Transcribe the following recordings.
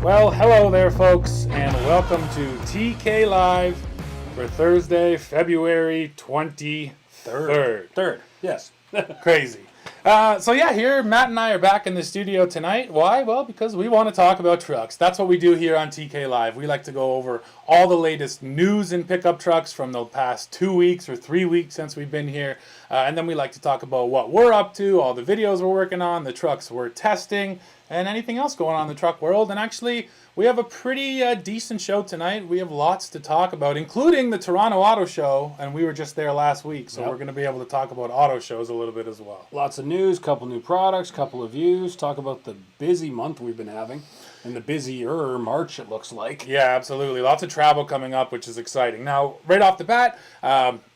Well, hello there, folks, and welcome to TK Live for Thursday, February 23rd. Third, yes. Crazy. Here, Matt and I are back in the studio tonight. Why? Well, because we want to talk about trucks. That's what we do here on TK Live. We like to go over all the latest news in pickup trucks from the past 2 weeks or 3 weeks since we've been here. And then we like to talk about what we're up to, all the videos we're working on, the trucks we're testing, and anything else going on in the truck world. And actually, we have a pretty decent show tonight. We have lots to talk about, including the Toronto Auto Show, and we were just there last week, so we're going to be able to talk about auto shows a little bit as well. Lots of news, couple new products, couple of views, talk about the busy month we've been having, and the busier March it looks like. Yeah, absolutely. Lots of travel coming up, which is exciting. Now, right off the bat,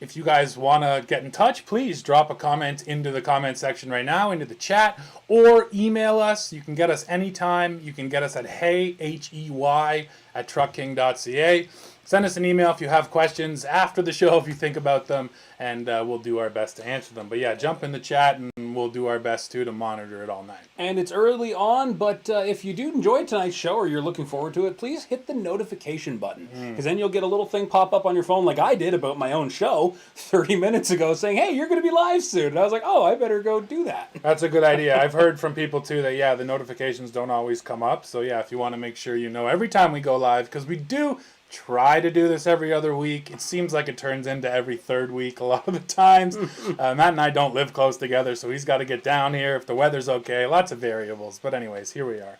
if you guys want to get in touch, please drop a comment into the comment section right now, into the chat, or email us. You can get us anytime. You can get us at hey, at truckking.ca. Send us an email if you have questions after the show, if you think about them, and we'll do our best to answer them. But yeah, jump in the chat, and we'll do our best, to monitor it all night. And it's early on, but if you do enjoy tonight's show or you're looking forward to it, please hit the notification button, because then you'll get a little thing pop up on your phone like I did about my own show 30 minutes ago saying, hey, you're going to be live soon. And I was like, oh, I better go do that. That's a good idea. I've heard from people, too, that, yeah, the notifications don't always come up. So, yeah, if you want to make sure you know every time we go live, because we do try to do this every other week. It seems like it turns into every third week a lot of the times. Matt and I don't live close together, so he's got to get down here if the weather's okay. Lots of variables. But anyways, here we are.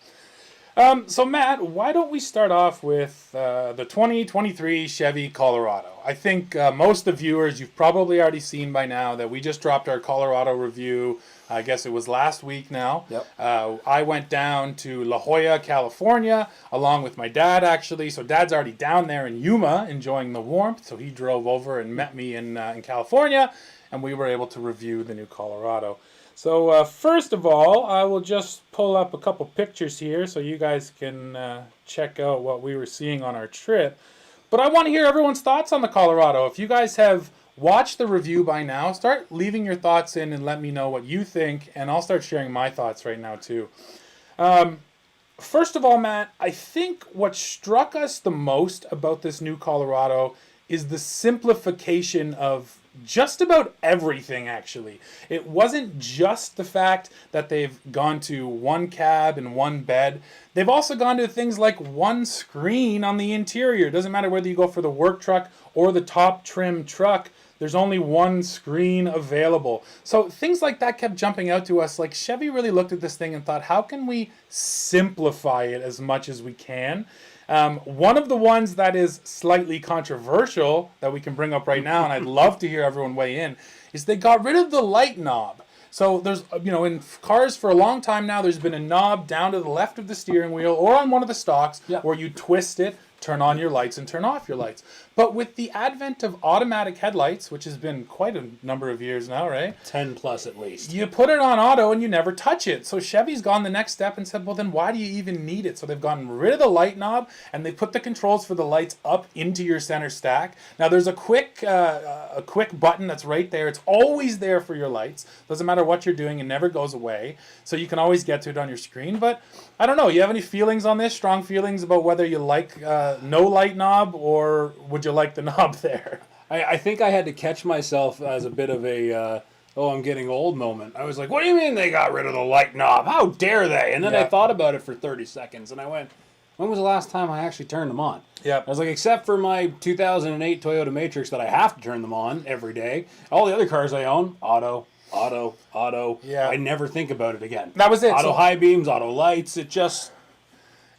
So Matt, why don't we start off with the 2023 Chevy Colorado? I think most of the viewers, you've probably already seen by now that we just dropped our Colorado review. I guess it was last week now. Yep. I went down to La Jolla, California, along with my dad, actually. So Dad's already down there in Yuma enjoying the warmth. So he drove over and met me in California, and we were able to review the new Colorado. So first of all, I will just pull up a couple pictures here so you guys can check out what we were seeing on our trip. But I want to hear everyone's thoughts on the Colorado. If you guys have watched the review by now, start leaving your thoughts in and let me know what you think, and I'll start sharing my thoughts right now too. First of all, Matt, I think what struck us the most about this new Colorado is the simplification of just about everything, actually. It wasn't just the fact that they've gone to one cab and one bed. They've also gone to things like one screen on the interior. It doesn't matter whether you go for the work truck or the top trim truck. There's only one screen available. So things like that kept jumping out to us. Like, Chevy really looked at this thing and thought, how can we simplify it as much as we can? One of the ones that is slightly controversial that we can bring up right now, and I'd love to hear everyone weigh in, is they got rid of the light knob. So there's, in cars for a long time now, there's been a knob down to the left of the steering wheel or on one of the stalks where you twist it, turn on your lights and turn off your lights. But with the advent of automatic headlights, which has been quite a number of years now, right? 10 plus at least. You put it on auto and you never touch it. So Chevy's gone the next step and said, well, then why do you even need it? So they've gotten rid of the light knob and they put the controls for the lights up into your center stack. Now there's a quick button that's right there. It's always there for your lights. Doesn't matter what you're doing, it never goes away. So you can always get to it on your screen. But I don't know, you have any feelings on this? Strong feelings about whether you like no light knob, or would you like the knob there? I think I had to catch myself as a bit of a, I'm getting old moment. I was like, what do you mean they got rid of the light knob? How dare they? And then I thought about it for 30 seconds, and I went, when was the last time I actually turned them on? Yeah. I was like, except for my 2008 Toyota Matrix that I have to turn them on every day. All the other cars I own, auto. Yeah. I never think about it again. That was it. Auto high beams, auto lights. It just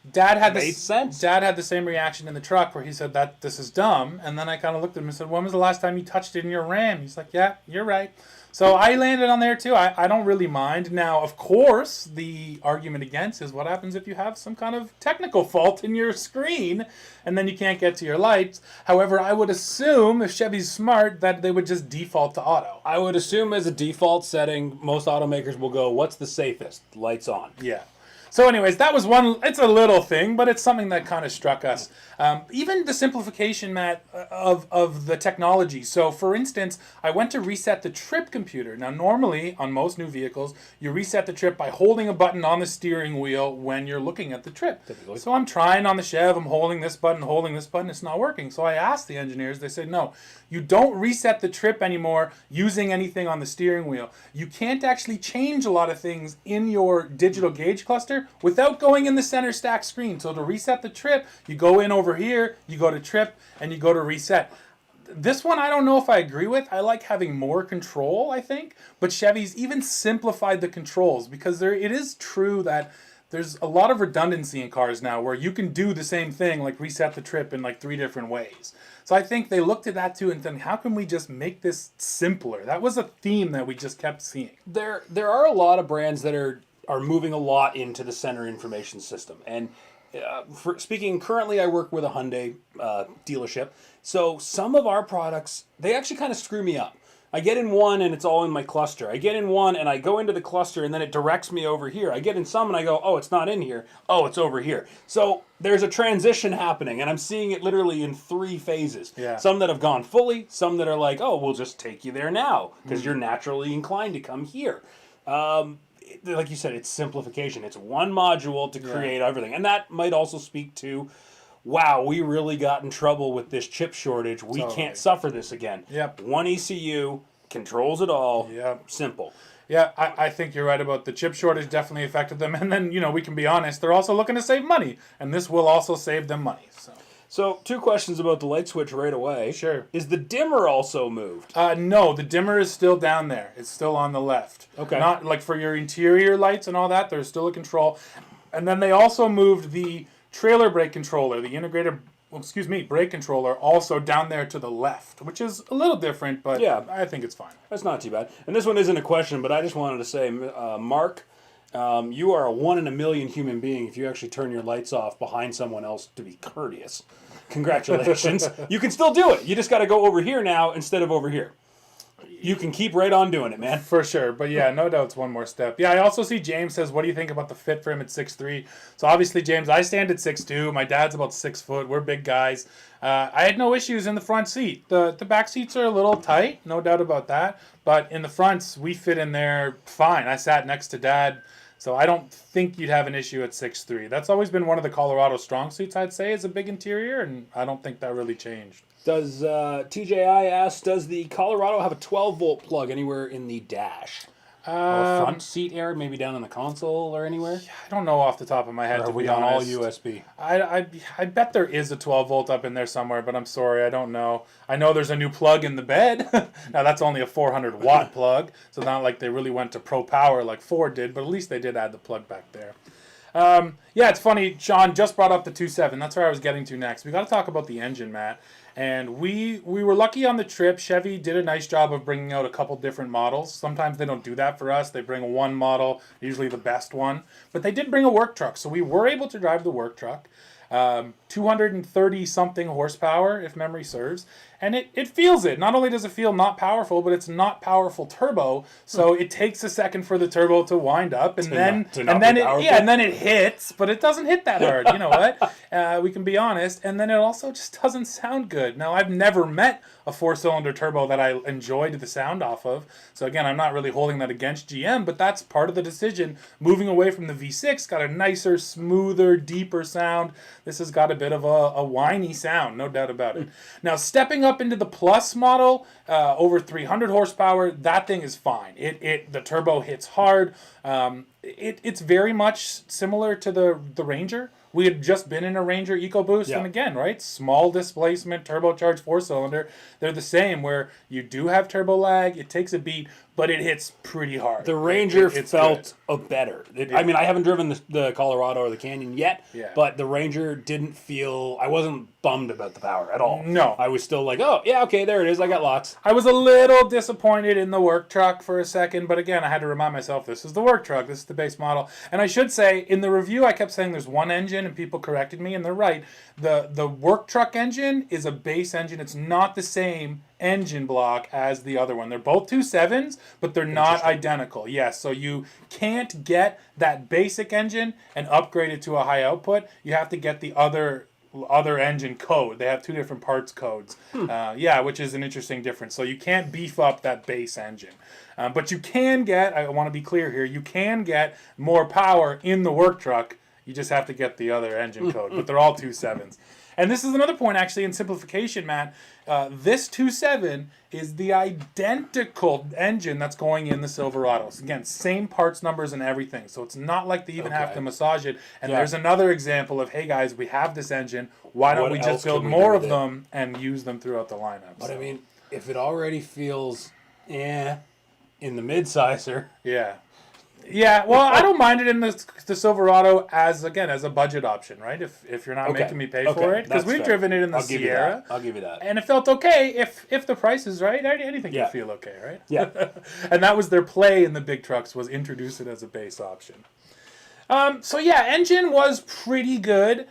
made sense. Dad had the same reaction in the truck where he said that this is dumb. And then I kind of looked at him and said, when was the last time you touched it in your Ram? He's like, yeah, you're right. So I landed on there too. I don't really mind. Now, of course, the argument against is what happens if you have some kind of technical fault in your screen and then you can't get to your lights. However, I would assume, if Chevy's smart, that they would just default to auto. I would assume as a default setting, most automakers will go, what's the safest? Lights on. Yeah. So anyways, that was one, it's a little thing, but it's something that kind of struck us. Even the simplification, Matt, of the technology. So for instance, I went to reset the trip computer. Now normally, on most new vehicles, you reset the trip by holding a button on the steering wheel when you're looking at the trip. Typically. So I'm trying on the Chev, I'm holding this button, it's not working. So I asked the engineers, they said, no, you don't reset the trip anymore using anything on the steering wheel. You can't actually change a lot of things in your digital gauge cluster without going in the center stack screen. So to reset the trip, you go in over here, you go to trip, and you go to reset. This one I don't know if I agree with. I like having more control, I think. But Chevy's even simplified the controls because it is true that there's a lot of redundancy in cars now where you can do the same thing, like reset the trip in like 3 different ways. So I think they looked at that too and thought, how can we just make this simpler? That was a theme that we just kept seeing. There are a lot of brands that are moving a lot into the center information system. And speaking currently, I work with a Hyundai dealership. So some of our products, they actually kind of screw me up. I get in one and it's all in my cluster. I get in one and I go into the cluster and then it directs me over here. I get in some and I go, oh, it's not in here. Oh, it's over here. So there's a transition happening and I'm seeing it literally in 3 phases. Yeah. Some that have gone fully, some that are like, oh, we'll just take you there now because you're naturally inclined to come here. Like you said, it's simplification. It's one module to create everything. And that might also speak to, wow, we really got in trouble with this chip shortage. We can't suffer this again. Yep. One ECU controls it all. Yep. Simple. Yeah, I think you're right about the chip shortage definitely affected them. And then, we can be honest, they're also looking to save money. And this will also save them money. So 2 questions about the light switch right away. Sure. Is the dimmer also moved? No, the dimmer is still down there. It's still on the left. Okay. Not like for your interior lights and all that, there's still a control. And then they also moved the trailer brake controller, the integrated, brake controller, also down there to the left, which is a little different, but yeah, I think it's fine. That's not too bad. And this one isn't a question, but I just wanted to say, Mark, you are a 1 in a million human being if you actually turn your lights off behind someone else to be courteous. Congratulations. You can still do it. You just got to go over here now instead of over here. You can keep right on doing it, man. For sure. But yeah, no doubt it's one more step. Yeah, I also see James says, what do you think about the fit for him at 6'3"? So obviously, James, I stand at 6'2". My dad's about 6 foot. We're big guys. I had no issues in the front seat. The back seats are a little tight, no doubt about that. But in the fronts, we fit in there fine. I sat next to Dad. So I don't think you'd have an issue at 6'3". That's always been one of the Colorado strong suits, I'd say, is a big interior, and I don't think that really changed. Does TJI ask, does the Colorado have a 12-volt plug anywhere in the dash? Or front seat area, maybe down in the console or anywhere? I don't know off the top of my head, or to are we be on honest. all USB? I bet there is a 12-volt up in there somewhere, but I'm sorry, I don't know. I know there's a new plug in the bed. Now, that's only a 400-watt plug, so not like they really went to Pro Power like Ford did, but at least they did add the plug back there. Yeah, it's funny. Sean just brought up the 2.7. That's where I was getting to next. We got to talk about the engine, Matt. And we were lucky on the trip. Chevy did a nice job of bringing out a couple different models. Sometimes they don't do that for us. They bring one model, usually the best one. But they did bring a work truck, so we were able to drive the work truck. 230-something horsepower, if memory serves. And it feels it. Not only does it feel not powerful, but it's not powerful turbo. So it takes a second for the turbo to wind up, and then it hits, but it doesn't hit that hard. You know what? We can be honest. And then it also just doesn't sound good. Now, I've never met a 4-cylinder turbo that I enjoyed the sound off of. So again, I'm not really holding that against GM, but that's part of the decision. Moving away from the V6, got a nicer, smoother, deeper sound. This has got a bit of a whiny sound, no doubt about it. Now, stepping up into the Plus model, over 300 horsepower, that thing is fine. The turbo hits hard. It's very much similar to the Ranger. We had just been in a Ranger EcoBoost, and again, right, small displacement, turbocharged 4-cylinder. They're the same, where you do have turbo lag, it takes a beat, but it hits pretty hard. The Ranger felt better. I mean, I haven't driven the Colorado or the Canyon yet, but the Ranger didn't feel... I wasn't bummed about the power at all. No. I was still like, oh, yeah, okay, there it is. I got lots. I was a little disappointed in the work truck for a second, but again, I had to remind myself, this is the work truck, this is the base model. And I should say, in the review, I kept saying there's one engine, and people corrected me, and they're right. The work truck engine is a base engine. It's not the same engine block as the other one. They're both 2.7s, but they're not identical. Yes, so you can't get that basic engine and upgrade it to a high output. You have to get the other engine code. They have two different parts codes. Which is an interesting difference. So you can't beef up that base engine. But you can get, I want to be clear here, you can get more power in the work truck. You just have to get the other engine code. But they're all 2.7s. And this is another point, actually, in simplification, Matt. This 2.7 is the identical engine that's going in the Silverados. Again, same parts numbers and everything. So it's not like they even have to massage it. And there's another example of, hey, guys, we have this engine. Why don't we just build more of them and use them throughout the lineup? But, I mean, if it already feels, in the mid-sizer. Yeah. Yeah, well, I don't mind it in the Silverado as a budget option, right? If you're not making me pay for it, because we've driven it in the Sierra. I'll give you that. And it felt okay if the price is right. Anything can feel okay, right? Yeah. And that was their play in the big trucks, was introduce it as a base option. Engine was pretty good.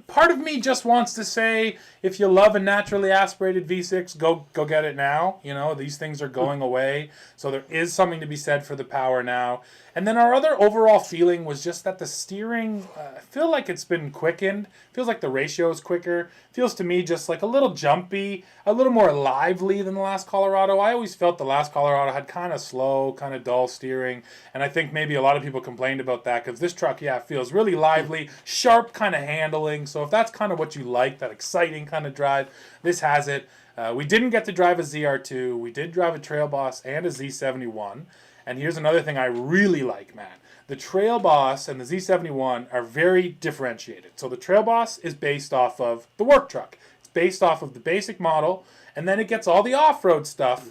Part of me just wants to say, if you love a naturally aspirated V6, go get it now. You know, these things are going away. So there is something to be said for the power now. And then our other overall feeling was just that the steering, I feel like it's been quickened. Feels like the ratio is quicker. Feels to me just like a little jumpy, a little more lively than the last Colorado. I always felt the last Colorado had kind of slow, kind of dull steering. And I think maybe a lot of people complained about that because this truck, feels really lively, sharp kind of handling. So if that's kind of what you like, that exciting kind of drive, this has it. We didn't get to drive a ZR2. We did drive a Trail Boss and a Z71. And here's another thing I really like, Matt. The Trail Boss and the Z71 are very differentiated. So the Trail Boss is based off of the work truck. It's based off of the basic model, and then it gets all the off-road stuff.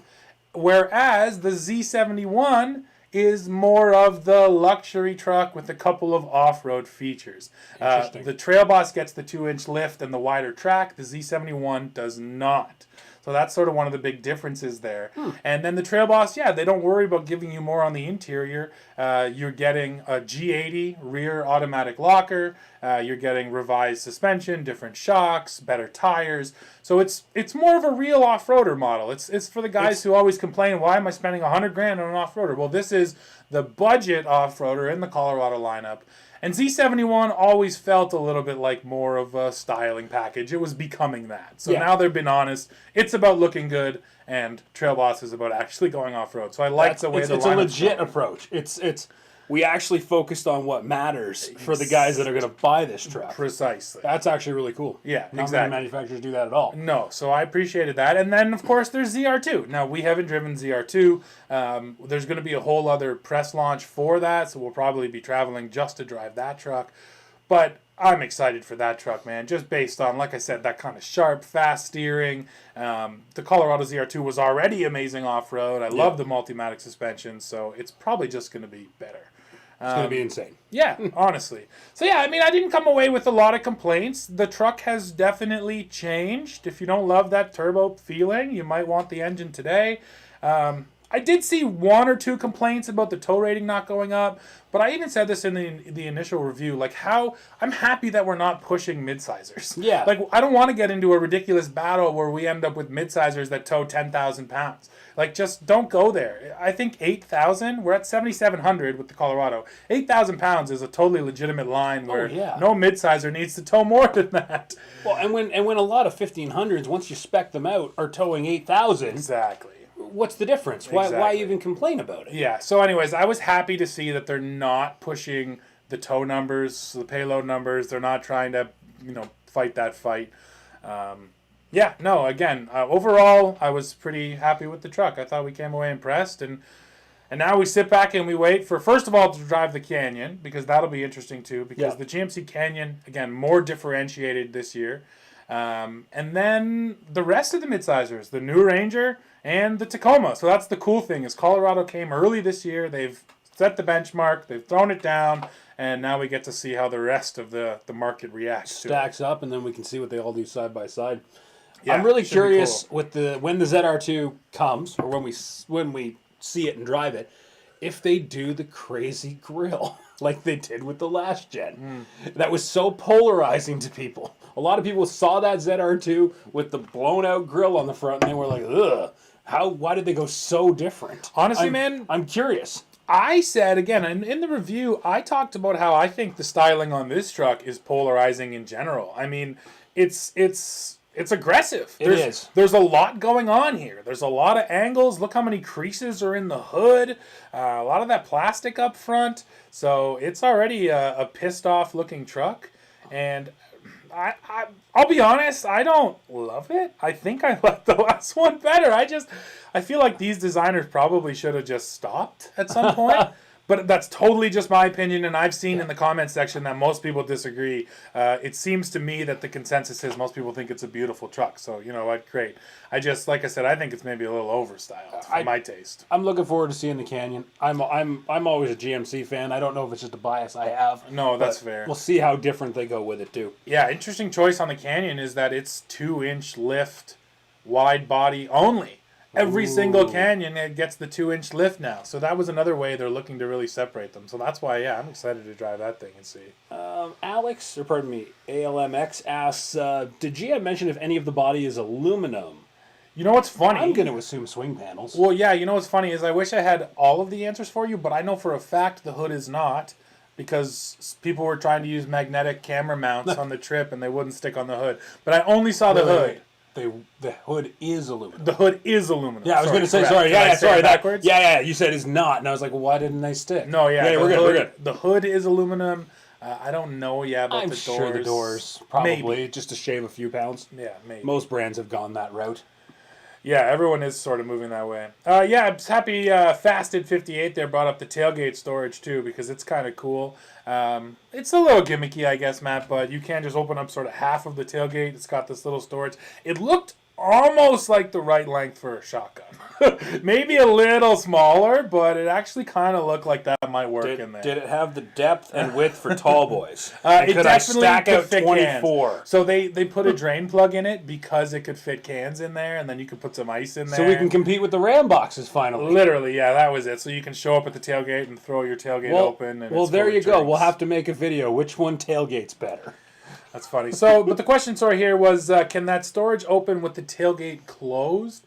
Whereas the Z71 is more of the luxury truck with a couple of off-road features. The Trail Boss gets the 2-inch lift and the wider track. The Z71 does not. So that's sort of one of the big differences there. And then the Trail Boss, they don't worry about giving you more on the interior. You're getting a G80 rear automatic locker. You're getting revised suspension, different shocks, better tires. So it's more of a real off-roader model. It's for the guys who always complain, why am I spending $100,000 on an off-roader? Well, this is the budget off-roader in the Colorado lineup. And Z71 always felt a little bit like more of a styling package. It was becoming that. So now they've been honest. It's about looking good, and Trail Boss is about actually going off-road. So I like the way the lineup's It's a legit approach. We actually focused on what matters for the guys that are going to buy this truck. Precisely. That's actually really cool. Yeah, Not many manufacturers do that at all. No, so I appreciated that. And then, of course, there's ZR2. Now, we haven't driven ZR2. There's going to be a whole other press launch for that, so we'll probably be traveling just to drive that truck. But I'm excited for that truck, man, just based on, like I said, that kind of sharp, fast steering. The Colorado ZR2 was already amazing off-road. I love the Multimatic suspension, so it's probably just going to be better. It's going to be insane. Yeah, honestly. So I didn't come away with a lot of complaints. The truck has definitely changed. If you don't love that turbo feeling, you might want the engine today. I did see one or two complaints about the tow rating not going up, but I even said this in the initial review, like how I'm happy that we're not pushing mid-sizers. Yeah. Like, I don't want to get into a ridiculous battle where we end up with mid-sizers that tow 10,000 pounds. Like, just don't go there. I think 8,000, we're at 7,700 with the Colorado. 8,000 pounds is a totally legitimate line where no mid-sizer needs to tow more than that. Well, and when a lot of 1,500s, once you spec them out, are towing 8,000. Exactly. What's the difference? Why even complain about it? Yeah, so anyways, I was happy to see that they're not pushing the tow numbers, the payload numbers. They're not trying to, fight that fight. Overall, I was pretty happy with the truck. I thought we came away impressed, and now we sit back and we wait for, first of all, to drive the Canyon, because that'll be interesting too, because the GMC Canyon, again, more differentiated this year. And then the rest of the midsizers, the new Ranger and the Tacoma. So that's the cool thing, is Colorado came early this year. They've set the benchmark. They've thrown it down. And now we get to see how the rest of the market reacts to it. Stacks up, and then we can see what they all do side by side. Yeah, I'm really curious with when the ZR2 comes, or when we see it and drive it, if they do the crazy grill like they did with the last gen. That was so polarizing to people. A lot of people saw that ZR2 with the blown out grill on the front, and they were like, ugh. Why did they go so different? Honestly, man, I'm curious. I said, again, in the review, I talked about how I think the styling on this truck is polarizing in general. I mean, it's aggressive. There's a lot going on here. There's a lot of angles. Look how many creases are in the hood. A lot of that plastic up front. So it's already a pissed off looking truck. And I'll be honest, I don't love it. I think I like the last one better. I feel like these designers probably should have just stopped at some point. But that's totally just my opinion, and I've seen in the comment section that most people disagree. It seems to me that the consensus is most people think it's a beautiful truck. So, you know what, great. Like I said, I think it's maybe a little overstyled for my taste. I'm looking forward to seeing the Canyon. I'm always a GMC fan. I don't know if it's just a bias I have. No, that's fair. We'll see how different they go with it, too. Yeah, interesting choice on the Canyon is that it's 2-inch lift, wide body only. Every single Canyon it gets the 2-inch lift now. So that was another way they're looking to really separate them. So that's why, I'm excited to drive that thing and see. ALMX asks, did GM mention if any of the body is aluminum? You know what's funny? I'm going to assume swing panels. Well, yeah, you know what's funny is I wish I had all of the answers for you, but I know for a fact the hood is not because people were trying to use magnetic camera mounts on the trip and they wouldn't stick on the hood. But I only saw the hood. The hood is aluminum. The hood is aluminum. Yeah, I was going to say, correct. sorry. Yeah, sorry. Backwards? Yeah, you said it's not. And I was like, well, why didn't they stick? No, yeah. We're good. The hood is aluminum. I don't know, about I'm the doors. sure the doors, probably, maybe. just to shave a few pounds. Yeah, maybe. Most brands have gone that route. Yeah, everyone is sort of moving that way. I'm happy Fasted 58 there brought up the tailgate storage, too, because it's kind of cool. It's a little gimmicky, I guess, Matt, but you can just open up sort of half of the tailgate. It's got this little storage. It looked almost like the right length for a shotgun. Maybe a little smaller, but it actually kind of looked like that might work in there. Did it have the depth and width for tall boys? It could definitely I stack could out fit 24? Cans. So they put a drain plug in it because it could fit cans in there, and then you could put some ice in there. So we can compete with the Ram boxes finally. Literally, yeah, that was it. So you can show up at the tailgate and throw your tailgate open. And there you go. We'll have to make a video. Which one tailgate's better? That's funny. So, but the question here was, can that storage open with the tailgate closed?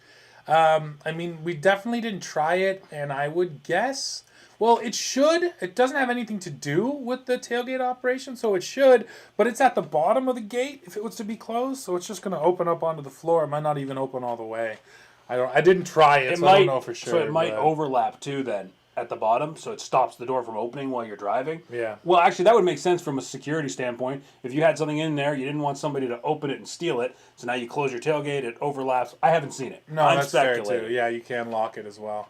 I mean, we definitely didn't try it, and I would guess, well, it should. It doesn't have anything to do with the tailgate operation, so it should, but it's at the bottom of the gate if it was to be closed, so it's just going to open up onto the floor. It might not even open all the way. I didn't try it, so I don't know for sure. So it might overlap, too, then. At the bottom, so it stops the door from opening while you're driving. Yeah. Well, actually, that would make sense from a security standpoint. If you had something in there, you didn't want somebody to open it and steal it, so now you close your tailgate, it overlaps. I haven't seen it. No, that's fair too. Yeah, you can lock it as well.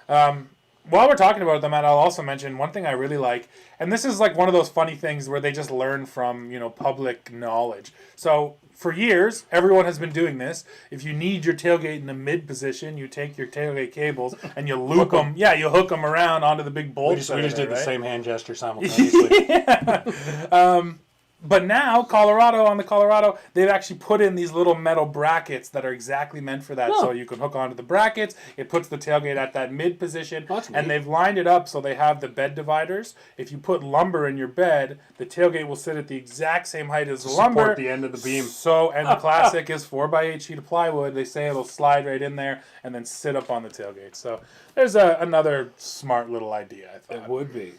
While we're talking about it, Matt, I'll also mention one thing I really like, and this is like one of those funny things where they just learn from, public knowledge. So for years, everyone has been doing this. If you need your tailgate in the mid position, you take your tailgate cables and you loop them. Yeah, you hook them around onto the big bolts. We just did the same hand gesture simultaneously. Yeah. But now, on the Colorado, they've actually put in these little metal brackets that are exactly meant for that. Oh. So you can hook onto the brackets. It puts the tailgate at that mid position. That's neat. And they've lined it up so they have the bed dividers. If you put lumber in your bed, the tailgate will sit at the exact same height as the lumber. Support the end of the beam. And the classic is 4x8 sheet of plywood. They say it'll slide right in there and then sit up on the tailgate. So there's another smart little idea, I thought. It would be.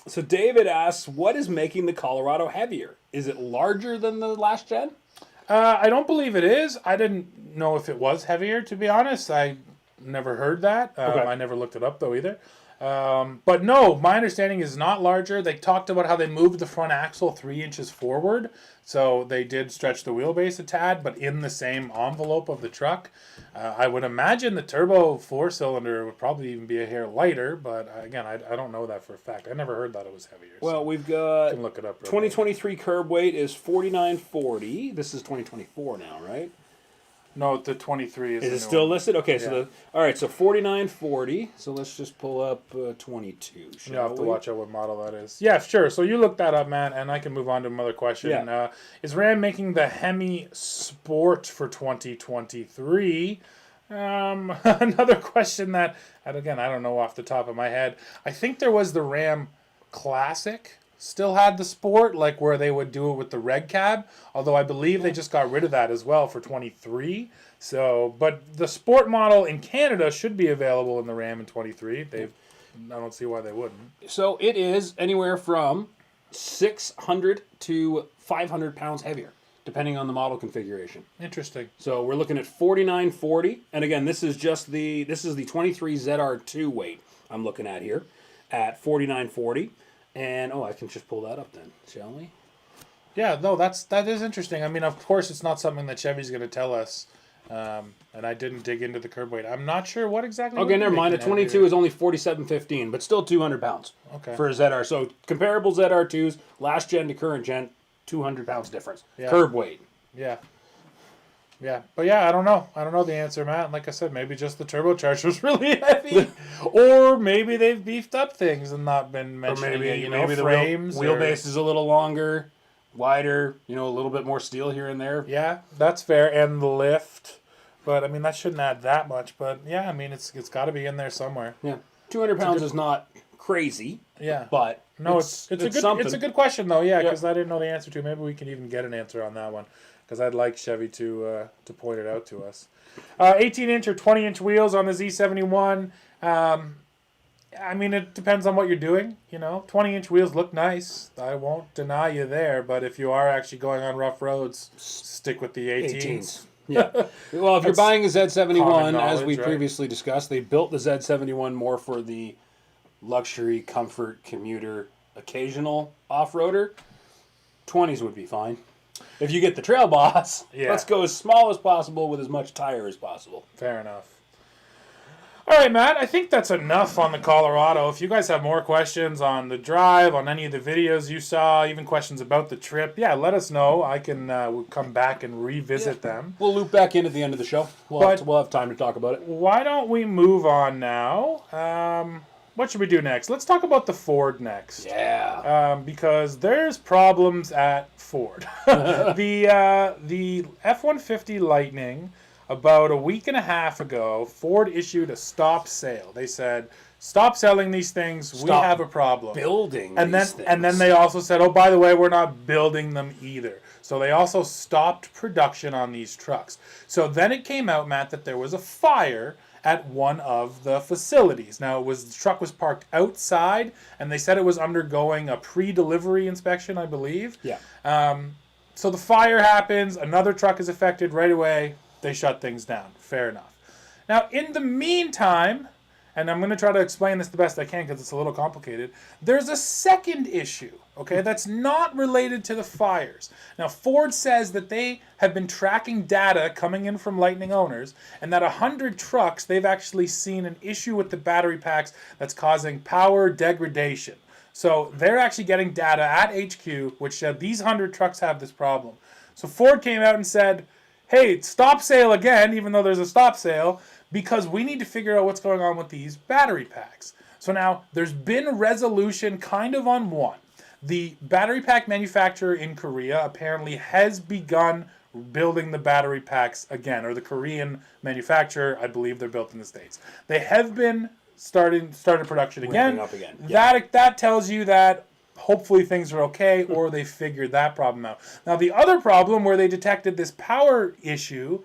So David asks, what is making the Colorado heavier? Is it larger than the last gen? I don't believe it is. I didn't know if it was heavier, to be honest. I never heard that. Okay. I never looked it up, though, either. But no, my understanding is not larger. They talked about how they moved the front axle 3 inches forward. So they did stretch the wheelbase a tad, but in the same envelope of the truck. I would imagine the turbo 4-cylinder would probably even be a hair lighter, but again, I don't know that for a fact. I never heard that it was heavier. Well, we've got you can look it up. 2023 curb weight is 4940. This is 2024 now, right? No, the 23 is. Is it still listed? Okay, Yeah. all right, so 4940. So let's just pull up 22. You'll have to watch out what model that is. Yeah, sure. So you look that up, man, and I can move on to another question. Yeah. Is Ram making the Hemi Sport for 2023? Another question that, and again, I don't know off the top of my head. I think there was the Ram Classic still had the Sport, like where they would do it with the red cab. Although I believe they just got rid of that as well for 23. So, but the Sport model in Canada should be available in the Ram in 23. I don't see why they wouldn't. So it is anywhere from 600 to 500 pounds heavier, depending on the model configuration. Interesting. So we're looking at 4940, and again, this is the 23 ZR2 weight I'm looking at here at 4940. And I can just pull that up then, shall we? Yeah, no, that is interesting. I mean, of course, it's not something that Chevy's going to tell us, and I didn't dig into the curb weight. I'm not sure what exactly. Okay, never mind. A 22 is only 4715, but still 200 pounds. Okay. For a ZR. So comparable ZR2s, last gen to current gen, 200 pounds difference. Yeah. Curb weight. Yeah. Yeah, but yeah, I don't know. I don't know the answer, Matt. Like I said, maybe just the turbocharger's really heavy, or maybe they've beefed up things and not been mentioning it. Maybe frames, the wheelbase is a little longer, wider. A little bit more steel here and there. Yeah, that's fair, and the lift. But I mean, that shouldn't add that much. But yeah, I mean, it's got to be in there somewhere. Yeah, 200 pounds is not crazy. Yeah, but no, it's a good something. It's a good question though. Yeah, because I didn't know the answer to. Maybe we can even get an answer on that one. Because I'd like Chevy to point it out to us. 18-inch or 20-inch wheels on the Z71. I mean, it depends on what you're doing. 20-inch wheels look nice. I won't deny you there. But if you are actually going on rough roads, stick with the 18s. Yeah. Well, if you're buying a Z71, as we right? previously discussed, they built the Z71 more for the luxury, comfort, commuter, occasional off-roader. 20s would be fine. If you get the Trail Boss, let's go as small as possible with as much tire as possible. Fair enough. All right, Matt, I think that's enough on the Colorado. If you guys have more questions on the drive, on any of the videos you saw, even questions about the trip, let us know. I can we'll come back and revisit them. We'll loop back in at the end of the show. We'll have time to talk about it. Why don't we move on now? What should we do next? Let's talk about the Ford next. Yeah. Because there's problems at Ford. The F-150 Lightning, about a week and a half ago, Ford issued a stop sale. They said, stop selling these things. We have a problem. Building and these things. And then they also said, oh, by the way, we're not building them either. So they also stopped production on these trucks. So then it came out, Matt, that there was a fire at one of the facilities. Now, the truck was parked outside, and they said it was undergoing a pre-delivery inspection, I believe. Yeah. So the fire happens, another truck is affected right away, they shut things down. Fair enough. Now, in the meantime, and I'm going to try to explain this the best I can because it's a little complicated, there's a second issue, okay, that's not related to the fires. Now, Ford says that they have been tracking data coming in from Lightning owners, and that 100 trucks, they've actually seen an issue with the battery packs that's causing power degradation. So they're actually getting data at HQ, which said these 100 trucks have this problem. So Ford came out and said, hey, stop sale again, even though there's a stop sale, because we need to figure out what's going on with these battery packs. So now, there's been a resolution kind of on one. The battery pack manufacturer in Korea apparently has begun building the battery packs again, or the Korean manufacturer, I believe they're built in the States. They have been started production again. Up again. Yeah. That tells you that hopefully things are okay, or they figured that problem out. Now, the other problem where they detected this power issue,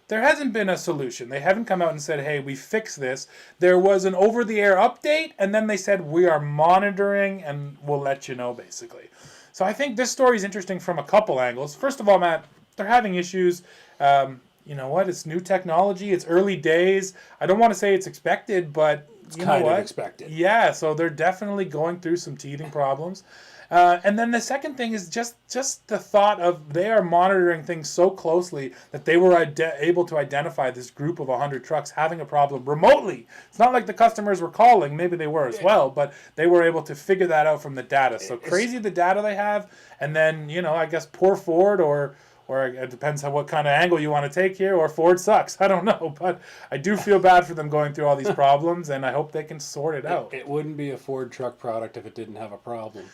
there hasn't been a solution. They haven't come out and said, hey, we fixed this. There was an over-the-air update, and then they said, we are monitoring, and we'll let you know, basically. So I think this story is interesting from a couple angles. First of all, Matt, they're having issues. You know what? It's new technology. It's early days. I don't want to say it's expected, but it's kind of expected. Yeah, so they're definitely going through some teething problems. And then the second thing is just the thought of they are monitoring things so closely that they were able to identify this group of 100 trucks having a problem remotely. It's not like the customers were calling. Maybe they were as well, but they were able to figure that out from the data. So crazy the data they have. And then, I guess poor Ford or it depends on what kind of angle you want to take here, or Ford sucks. I don't know, but I do feel bad for them going through all these problems, and I hope they can sort it out. It wouldn't be a Ford truck product if it didn't have a problem.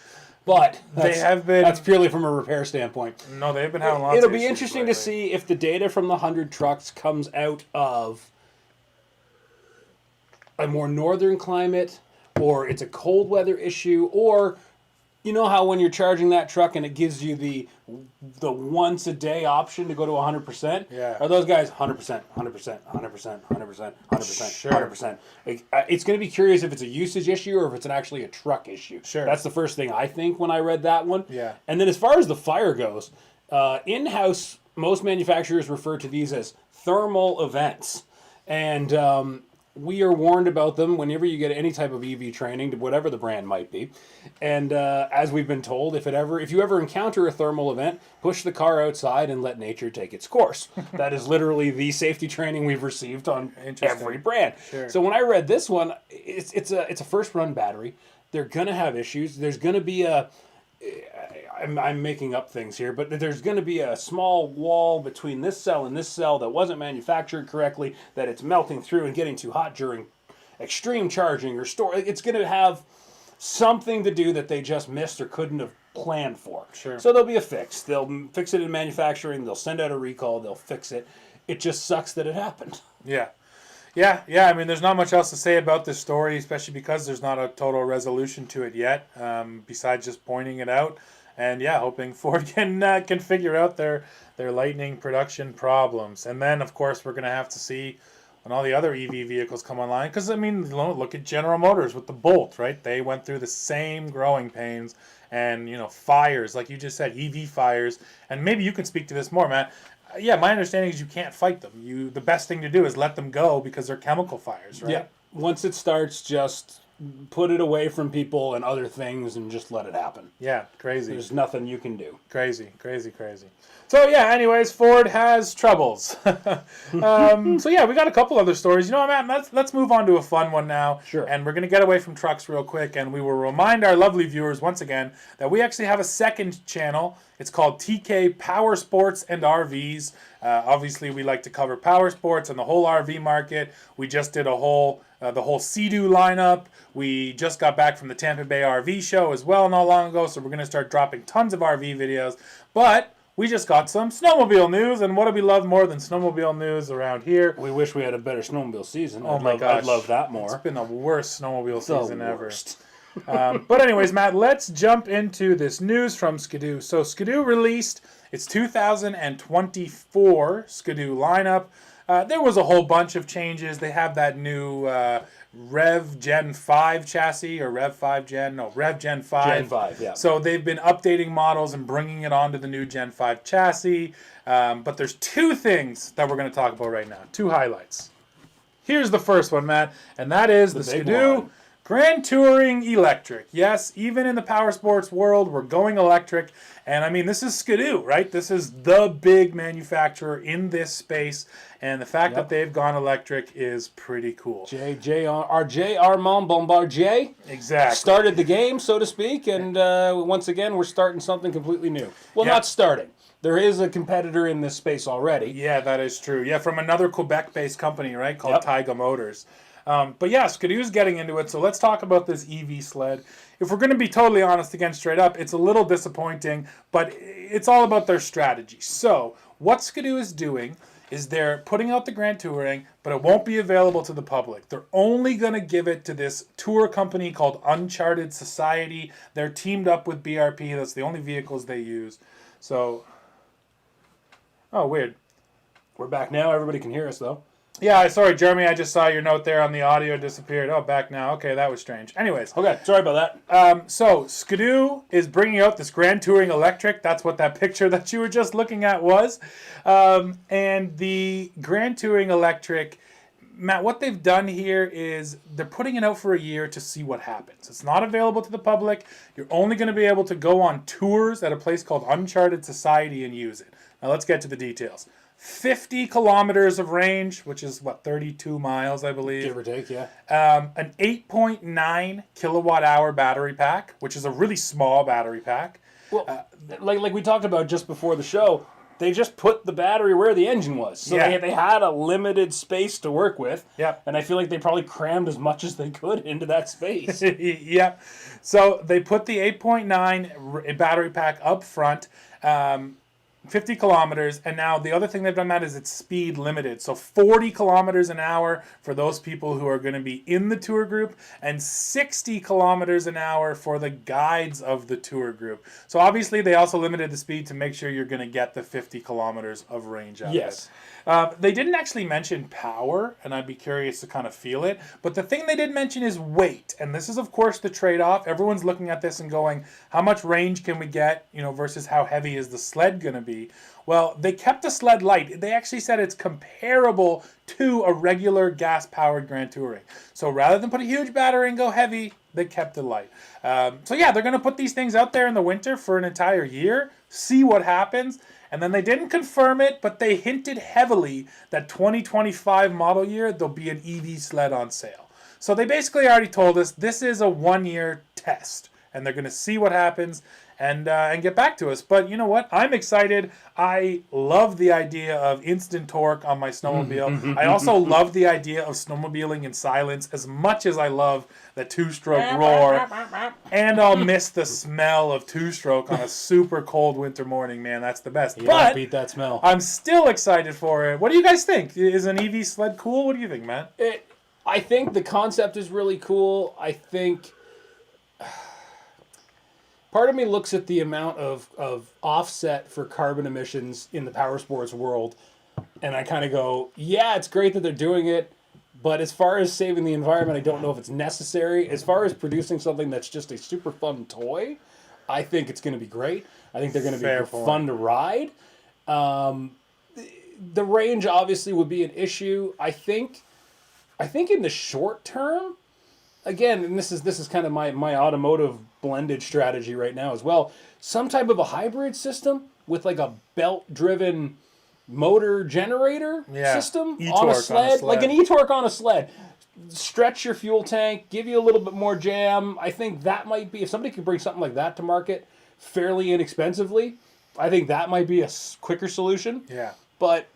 But that's purely from a repair standpoint. No, they've been having lots It'll of be issues interesting lately. to see if the data from the 100 trucks comes out of a more northern climate, or it's a cold weather issue, or You know how when you're charging that truck and it gives you the once a day option to go to 100%? Yeah. Are those guys 100%, 100%, 100%, 100%, 100%, Sure. 100%? Like, it's going to be curious if it's a usage issue or if it's actually a truck issue. Sure. That's the first thing I think when I read that one. Yeah. And then as far as the fire goes, in-house, most manufacturers refer to these as thermal events. And we are warned about them whenever you get any type of EV training, whatever the brand might be. And as we've been told, if you ever encounter a thermal event, push the car outside and let nature take its course. That is literally the safety training we've received on every brand. Sure. So when I read this one, it's a first run battery. They're gonna have issues. There's gonna be I'm making up things here, but there's going to be a small wall between this cell and this cell that wasn't manufactured correctly, that it's melting through and getting too hot during extreme charging or store. It's going to have something to do that they just missed or couldn't have planned for. Sure. So there'll be a fix. They'll fix it in manufacturing. They'll send out a recall. They'll fix it. It just sucks that it happened. Yeah. Yeah. I mean, there's not much else to say about this story, especially because there's not a total resolution to it yet, besides just pointing it out. And yeah, hoping Ford can figure out their Lightning production problems. And then, of course, we're going to have to see when all the other EV vehicles come online. Because, I mean, look at General Motors with the Bolt, right? They went through the same growing pains and, fires, like you just said, EV fires. And maybe you can speak to this more, Matt. Yeah, my understanding is you can't fight them. The best thing to do is let them go because they're chemical fires, right? Yeah. Once it starts, just put it away from people and other things and just let it happen. Yeah, crazy. There's nothing you can do. Crazy. So yeah, anyways, Ford has troubles. So yeah, we got a couple other stories. You know what, Matt? Let's move on to a fun one now. Sure. And we're going to get away from trucks real quick, and we will remind our lovely viewers once again that we actually have a second channel. It's called TK Power Sports and RVs. Obviously, we like to cover power sports and the whole RV market. We just did the whole Sea-Doo lineup. We just got back from the Tampa Bay RV show as well not long ago, so we're going to start dropping tons of RV videos. But we just got some snowmobile news, and what do we love more than snowmobile news around here? We wish we had a better snowmobile season. Oh my gosh. I'd love that more. It's been the worst snowmobile season ever. Worst. But anyways, Matt, let's jump into this news from Skidoo. So Skidoo released its 2024 Skidoo lineup. There was a whole bunch of changes. They have that new Rev Gen 5 chassis, or Rev 5 Gen? No, Rev Gen 5. Gen 5, yeah. So they've been updating models and bringing it onto the new Gen 5 chassis. But there's two things that we're going to talk about right now. Two highlights. Here's the first one, Matt, and that is the Skidoo Grand Touring Electric. Yes, even in the power sports world, we're going electric. And I mean, this is Skidoo, right? This is the big manufacturer in this space. And the fact that they've gone electric is pretty cool. Armand Bombardier Exactly. started the game, so to speak. And once again, we're starting something completely new. Well, not starting. There is a competitor in this space already. Yeah, that is true. Yeah, from another Quebec-based company, right, called Taiga Motors. But yeah, Skidoo's getting into it, so let's talk about this EV sled. If we're going to be totally honest again straight up, it's a little disappointing, but it's all about their strategy. So what Skidoo is doing is they're putting out the Grand Touring, but it won't be available to the public. They're only going to give it to this tour company called Uncharted Society. They're teamed up with BRP. That's the only vehicles they use. So, oh, weird. We're back now. Everybody can hear us, though. Yeah, sorry, Jeremy, I just saw your note there on the audio disappeared. Oh, back now. Okay, that was strange. Anyways. Okay, sorry about that. So, Skidoo is bringing out this Grand Touring Electric. That's what that picture that you were just looking at was. And the Grand Touring Electric, Matt, what they've done here is they're putting it out for a year to see what happens. It's not available to the public. You're only going to be able to go on tours at a place called Uncharted Society and use it. Now, let's get to the details. 50 kilometers of range, which is, 32 miles, I believe. Give or take, yeah. An 8.9 kilowatt-hour battery pack, which is a really small battery pack. Well, like we talked about just before the show, they just put the battery where the engine was. So they had a limited space to work with. Yep. And I feel like they probably crammed as much as they could into that space. Yep. So they put the 8.9 battery pack up front. 50 kilometers, and now the other thing they've done, Matt, is it's speed limited. So 40 kilometers an hour for those people who are going to be in the tour group, and 60 kilometers an hour for the guides of the tour group. So obviously they also limited the speed to make sure you're going to get the 50 kilometers of range out of it. They didn't actually mention power, and I'd be curious to kind of feel it. But the thing they did mention is weight, and this is, of course, the trade-off. Everyone's looking at this and going, how much range can we get, versus how heavy is the sled going to be? Well, they kept the sled light. They actually said it's comparable to a regular gas-powered Grand Touring. So rather than put a huge battery and go heavy, they kept it light. So yeah, they're going to put these things out there in the winter for an entire year, see what happens. And then they didn't confirm it, but they hinted heavily that 2025 model year, there'll be an EV sled on sale. So they basically already told us this is a 1-year test, and they're going to see what happens and get back to us. But you know what? I'm excited. I love the idea of instant torque on my snowmobile. I also love the idea of snowmobiling in silence as much as I love the two-stroke roar. And I'll miss the smell of two-stroke on a super cold winter morning, man. That's the best. You but don't beat that smell. I'm still excited for it. What do you guys think? Is an EV sled cool? What do you think, man? I think the concept is really cool. I think part of me looks at the amount of offset for carbon emissions in the power sports world, and I kind of go, yeah, it's great that they're doing it, but as far as saving the environment, I don't know if it's necessary. As far as producing something that's just a super fun toy, I think it's going to be great. I think they're going to be fun to ride. The range obviously would be an issue. I think in the short term, again, and this is kind of my automotive blended strategy right now as well, some type of a hybrid system with like a belt-driven motor generator system on a sled, like an e-torque on a sled. Stretch your fuel tank, give you a little bit more jam. I think that might be, if somebody could bring something like that to market fairly inexpensively, I think that might be a quicker solution. Yeah. But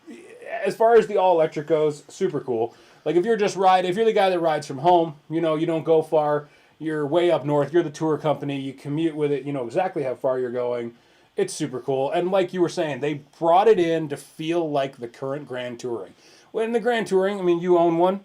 as far as the all-electric goes, super cool. Like if you're the guy that rides from home, you don't go far, you're way up north, you're the tour company, you commute with it, you know exactly how far you're going. It's super cool. And like you were saying, they brought it in to feel like the current Grand Touring. When the Grand Touring, I mean, you own one,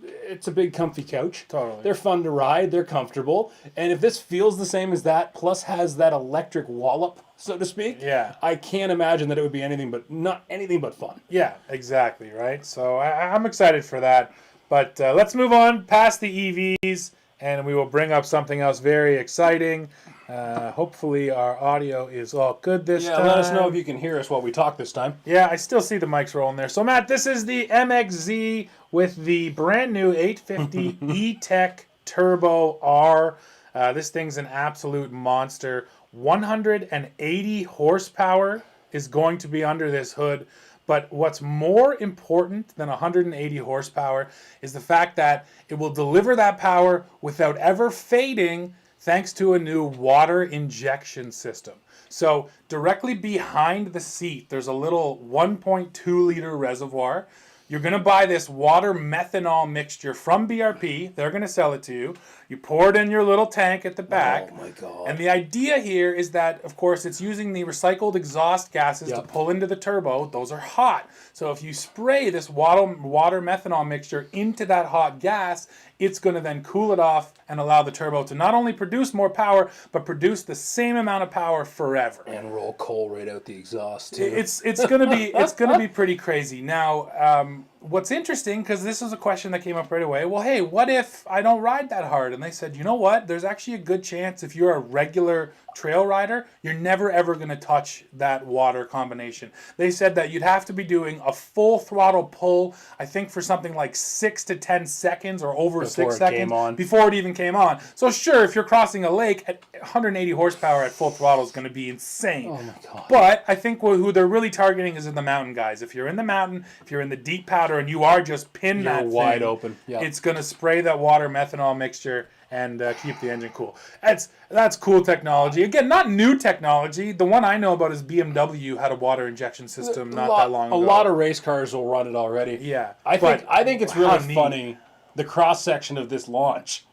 it's a big comfy couch. Totally. They're fun to ride, they're comfortable. And if this feels the same as that, plus has that electric wallop, so to speak, I can't imagine that it would be anything but fun. Yeah, exactly, right? So I'm excited for that. But let's move on past the EVs, and we will bring up something else very exciting. Hopefully our audio is all good this time. Yeah, let us know if you can hear us while we talk this time. Yeah, I still see the mics rolling there. So, Matt, this is the MXZ with the brand new 850 E-Tech Turbo R. This thing's an absolute monster. 180 horsepower is going to be under this hood. But what's more important than 180 horsepower is the fact that it will deliver that power without ever fading, thanks to a new water injection system. So directly behind the seat, there's a little 1.2 liter reservoir. You're going to buy this water methanol mixture from BRP. They're going to sell it to you. You pour it in your little tank at the back. Oh my God. And the idea here is that, of course, it's using the recycled exhaust gases to pull into the turbo. Those are hot. So if you spray this water methanol mixture into that hot gas, it's going to then cool it off and allow the turbo to not only produce more power, but produce the same amount of power forever. And roll coal right out the exhaust too. It's going to be pretty crazy. Now, what's interesting, because this is a question that came up right away. Well, hey, what if I don't ride that hard? And they said, you know what? There's actually a good chance if you're a regular trail rider, you're never ever going to touch that water combination. They said that you'd have to be doing a full throttle pull, I think for something like 6 to 10 seconds or over 6 seconds before it even came on. So sure, if you're crossing a lake at 180 horsepower at full throttle is going to be insane. Oh my God. But I think who they're really targeting is in the mountain guys. If you're in the mountain, if you're in the deep powder and you are just pinned that wide thing, open. Yep. It's going to spray that water methanol mixture and keep the engine cool. That's cool technology. Again, not new technology. The one I know about is BMW had a water injection system that long ago. A lot of race cars will run it already. Yeah. I think it's really funny, the cross-section of this launch.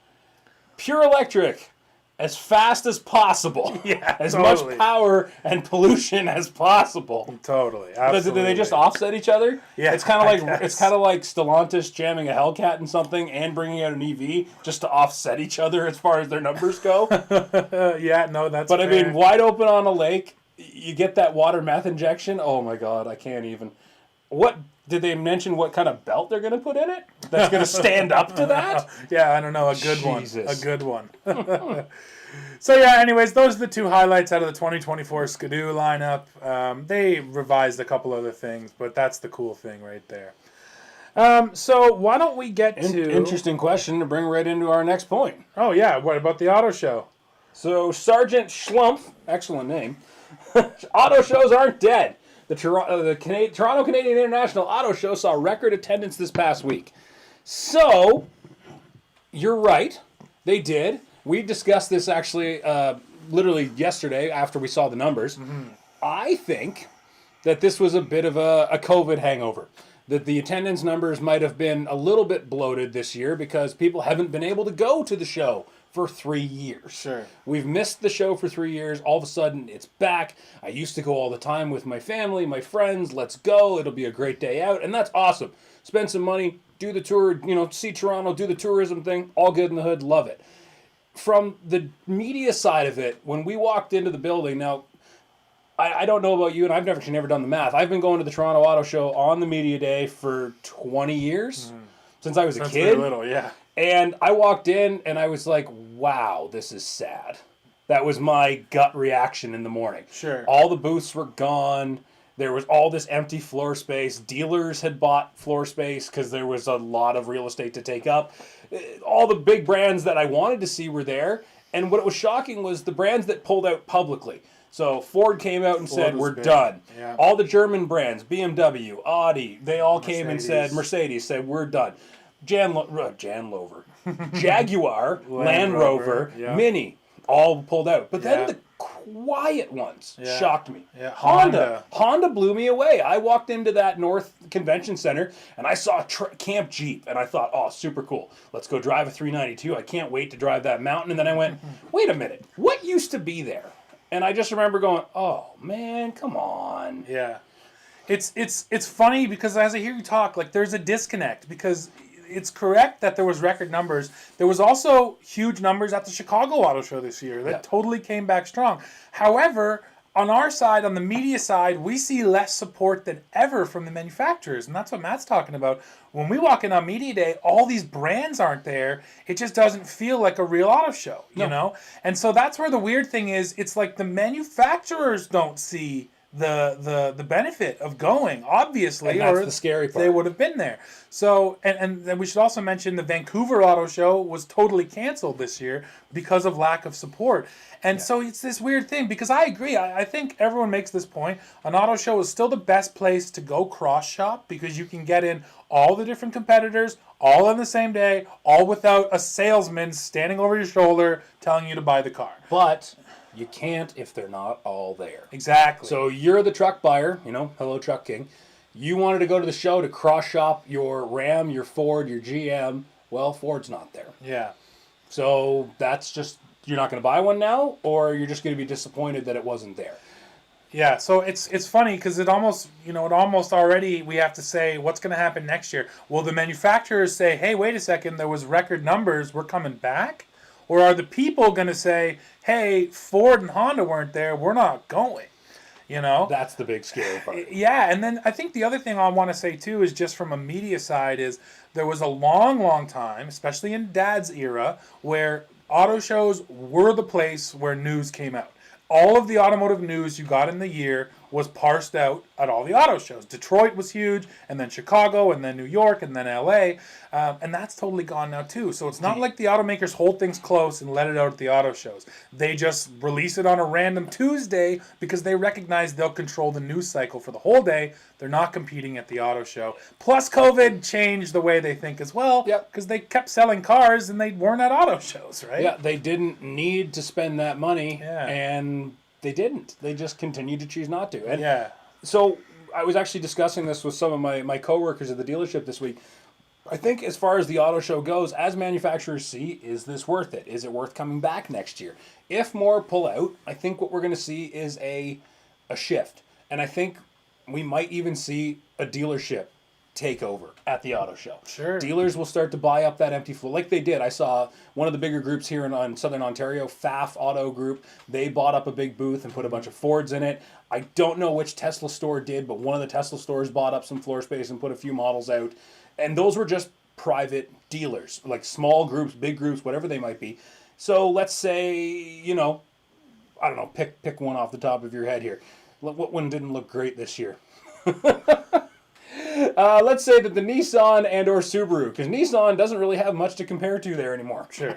Pure electric, as fast as possible. Yeah, as totally. much power and pollution as possible. Totally, Do absolutely. they just offset each other? Yeah, it's kind of I like guess. Stellantis jamming a Hellcat in something and bringing out an EV just to offset each other as far as their numbers go. Yeah, no, that's But I fair. mean, wide open on a lake, you get that water meth injection. Oh my God, I can't even. What did they mention? What kind of belt they're going to put in it? That's going to stand up to that? Yeah, I don't know, a good Jesus. one. A good one. So yeah, anyways, those are the two highlights out of the 2024 Skidoo lineup. They revised a couple other things, but that's the cool thing right there. So why don't we get to... Interesting question to bring right into our next point. Oh yeah, what about the auto show? So Sergeant Schlumpf, excellent name. Auto shows aren't dead. The Toronto Canadian International Auto Show saw record attendance this past week. So, you're right. They did. We discussed this actually literally yesterday after we saw the numbers. Mm-hmm. I think that this was a bit of a COVID hangover. That the attendance numbers might have been a little bit bloated this year because people haven't been able to go to the show for 3 years. Sure. We've missed the show for 3 years. All of a sudden, it's back. I used to go all the time with my family, my friends. Let's go. It'll be a great day out. And that's awesome. Spend some money, do the tour, see Toronto, do the tourism thing. All good in the hood. Love it. From the media side of it, when we walked into the building, now, I don't know about you, and I've never done the math. I've been going to the Toronto Auto Show on the media day for 20 years, since I was a kid. Very little, yeah. And I walked in, and I was like, wow, this is sad. That was my gut reaction in the morning. Sure. All the booths were gone. There was all this empty floor space. Dealers had bought floor space because there was a lot of real estate to take up. All the big brands that I wanted to see were there. And what was shocking was the brands that pulled out publicly. So Ford came out and said, we're done. Yeah. All the German brands, BMW, Audi, they all came and said, Mercedes said, we're done. Jan Lover, Jaguar, Land Rover, yeah. Mini, all pulled out. But Yeah. then the quiet ones shocked me. Yeah. Honda blew me away. I walked into that North Convention Center and I saw Camp Jeep and I thought, oh, super cool. Let's go drive a 392. I can't wait to drive that mountain. And then I went, wait a minute, what used to be there? And I just remember going, oh man, come on. Yeah. It's funny because as I hear you talk, like there's a disconnect because it's correct that there was record numbers. There was also huge numbers at the Chicago Auto Show this year that totally came back strong. However, on our side, on the media side, we see less support than ever from the manufacturers. And that's what Matt's talking about. When we walk in on Media Day, all these brands aren't there. It just doesn't feel like a real auto show, you know? And so that's where the weird thing is. It's like the manufacturers don't see the benefit of going, obviously, and that's or the scary part. They would have been there. So, and then we should also mention the Vancouver Auto Show was totally canceled this year because of lack of support. And so it's this weird thing, because I agree. I think everyone makes this point. An auto show is still the best place to go cross-shop because you can get in all the different competitors all on the same day, all without a salesman standing over your shoulder telling you to buy the car. But you can't if they're not all there. Exactly. So you're the truck buyer, hello Truck King. You wanted to go to the show to cross-shop your Ram, your Ford, your GM. Well, Ford's not there. Yeah. So that's just, you're not going to buy one now, or you're just going to be disappointed that it wasn't there. Yeah, so it's funny because it almost already we have to say what's going to happen next year. Will the manufacturers say, hey, wait a second, there was record numbers, we're coming back? Or are the people going to say, hey, Ford and Honda weren't there, we're not going? That's the big scary part. Yeah, and then I think the other thing I want to say too is just from a media side is there was a long time, especially in Dad's era, where auto shows were the place where news came out. All of the automotive news you got in the year was parsed out at all the auto shows. Detroit was huge, and then Chicago, and then New York, and then LA, and that's totally gone now too. So it's not like the automakers hold things close and let it out at the auto shows. They just release it on a random Tuesday because they recognize they'll control the news cycle for the whole day. They're not competing at the auto show. Plus, COVID changed the way they think as well, because they kept selling cars and they weren't at auto shows, right? Yeah, they didn't need to spend that money, and they didn't. They just continued to choose not to. And so I was actually discussing this with some of my coworkers at the dealership this week. I think as far as the auto show goes, as manufacturers see, is this worth it? Is it worth coming back next year? If more pull out, I think what we're going to see is a shift. And I think we might even see a dealership take over at the auto show. Sure. Dealers will start to buy up that empty floor like they did. I saw one of the bigger groups here in Southern Ontario, FAF Auto Group. They bought up a big booth and put a bunch of Fords in it. I don't know which Tesla store did, but one of the Tesla stores bought up some floor space and put a few models out. And those were just private dealers, like small groups, big groups, whatever they might be. So let's say, you know, I don't know, pick one off the top of your head here. What one didn't look great this year? Let's say that the Nissan and or Subaru, because Nissan doesn't really have much to compare to there anymore. Sure.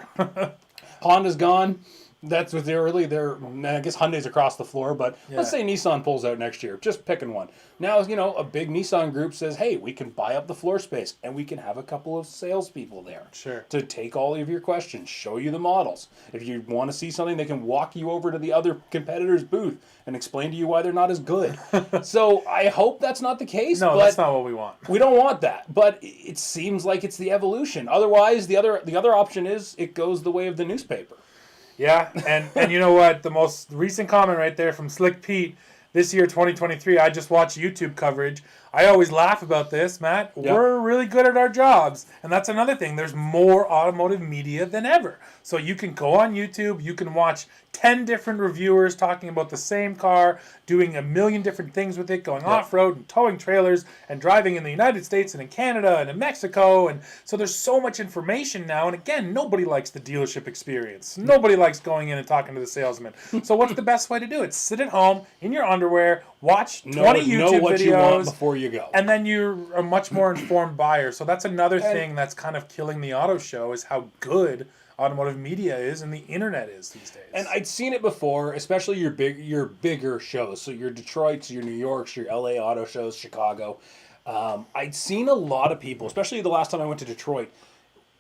Honda's gone. That's what they're really. I guess Hyundai's across the floor, but let's say Nissan pulls out next year. Just picking one. Now, you know, a big Nissan group says, hey, we can buy up the floor space, and we can have a couple of salespeople there. Sure. To take all of your questions, show you the models. If you want to see something, they can walk you over to the other competitor's booth and explain to you why they're not as good. So I hope that's not the case. No, but that's not what we want. we don't want that. But it seems like it's the evolution. Otherwise, the other option is it goes the way of the newspaper. Yeah, and you know what? The most recent comment right there from Slick Pete, this year, 2023, I just watched YouTube coverage. I always laugh about this, Matt. Yep. We're really good at our jobs. And that's another thing. There's more automotive media than ever. So you can go on YouTube, you can watch 10 different reviewers talking about the same car, doing a million different things with it, going off-road and towing trailers and driving in the United States and in Canada and in Mexico. And so there's so much information now. And again, nobody likes the dealership experience. Nobody likes going in and talking to the salesman. So what's the best way to do it? Sit at home in your underwear, watch 20 YouTube know what videos. you want before you go. And then you're a much more informed buyer. So that's another thing that's kind of killing the auto show is how good automotive media is and the internet is these days. And I'd seen it before, especially your bigger shows. So your Detroits, your New Yorks, your LA auto shows, Chicago. I'd seen a lot of people, especially the last time I went to Detroit,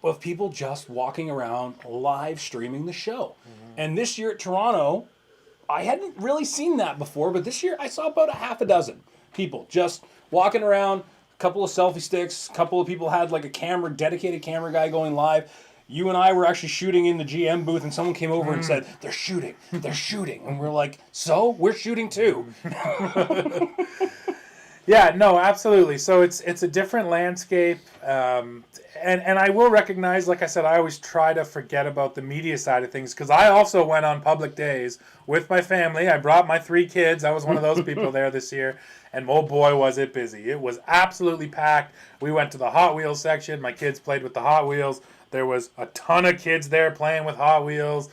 of people just walking around live streaming the show. Mm-hmm. And this year at Toronto, I hadn't really seen that before, but this year I saw about a half a dozen people just walking around, a couple of selfie sticks, a couple of people had like a dedicated camera guy going live. You and I were actually shooting in the GM booth, and someone came over and said, they're shooting. And we're like, so? We're shooting too. Yeah, no, absolutely. So it's a different landscape. And I will recognize, like I said, I always try to forget about the media side of things because I also went on public days with my family. I brought my 3 kids. I was one of those people there this year. And oh boy, was it busy. It was absolutely packed. We went to the Hot Wheels section. My kids played with the Hot Wheels. There was a ton of kids there playing with Hot Wheels.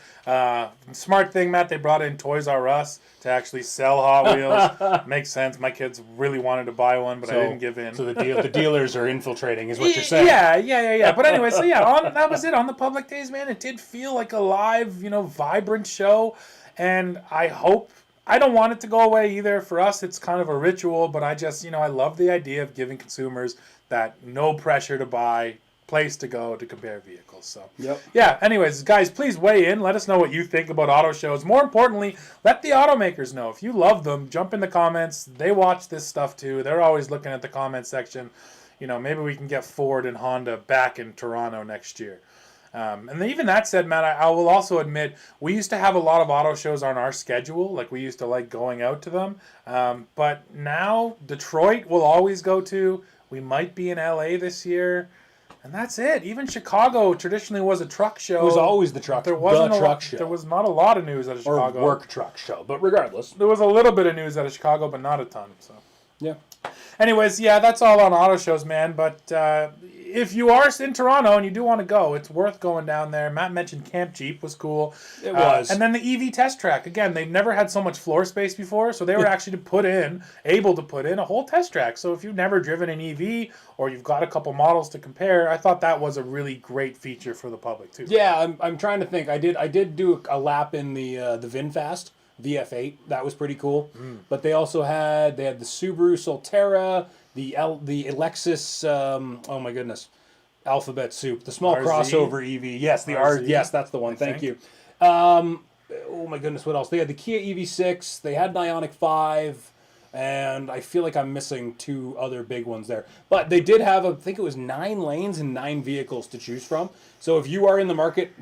Smart thing, Matt, they brought in Toys R Us to actually sell Hot Wheels. Makes sense. My kids really wanted to buy one, but I didn't give in. So the dealers are infiltrating is what you're saying. Yeah. But anyway, so yeah, that was it. On the public days, man, it did feel like a live, vibrant show. And I don't want it to go away either. For us, it's kind of a ritual, but I just, I love the idea of giving consumers that no pressure to buy, place to go to compare vehicles. So yeah, anyways, guys, please weigh in. Let us know what you think about auto shows. More importantly, let the automakers know. If you love them, jump in the comments. They watch this stuff too. They're always looking at the comment section. Maybe we can get Ford and Honda back in Toronto next year. And even that said, Matt, I will also admit, we used to have a lot of auto shows on our schedule. Like, we used to like going out to them. But now, Detroit we'll always go to. We might be in LA this year. And that's it. Even Chicago traditionally was a truck show. It was always the truck show. There was not a lot of news out of Chicago. Or work truck show. But regardless. There was a little bit of news out of Chicago, but not a ton. So yeah. Anyways, yeah, that's all on auto shows, man. But if you are in Toronto and you do want to go, it's worth going down there. Matt mentioned Camp Jeep was cool. It was. And then the EV test track. Again, they've never had so much floor space before, so they were actually able to put in a whole test track. So if you've never driven an EV or you've got a couple models to compare, I thought that was a really great feature for the public too. Yeah, I'm trying to think. I did do a lap in the VinFast. VF8, that was pretty cool. But they also had the Subaru Solterra, the Lexus, oh my goodness, Alphabet Soup, the small RZ? crossover EV. Yes, the RZ? Yes, that's the one. Thank you. Oh my goodness, what else? They had the Kia EV6. They had an Ioniq 5. and I feel like I'm missing 2 other big ones there. But they did have, I think it was 9 lanes and 9 vehicles to choose from. So if you are in the market,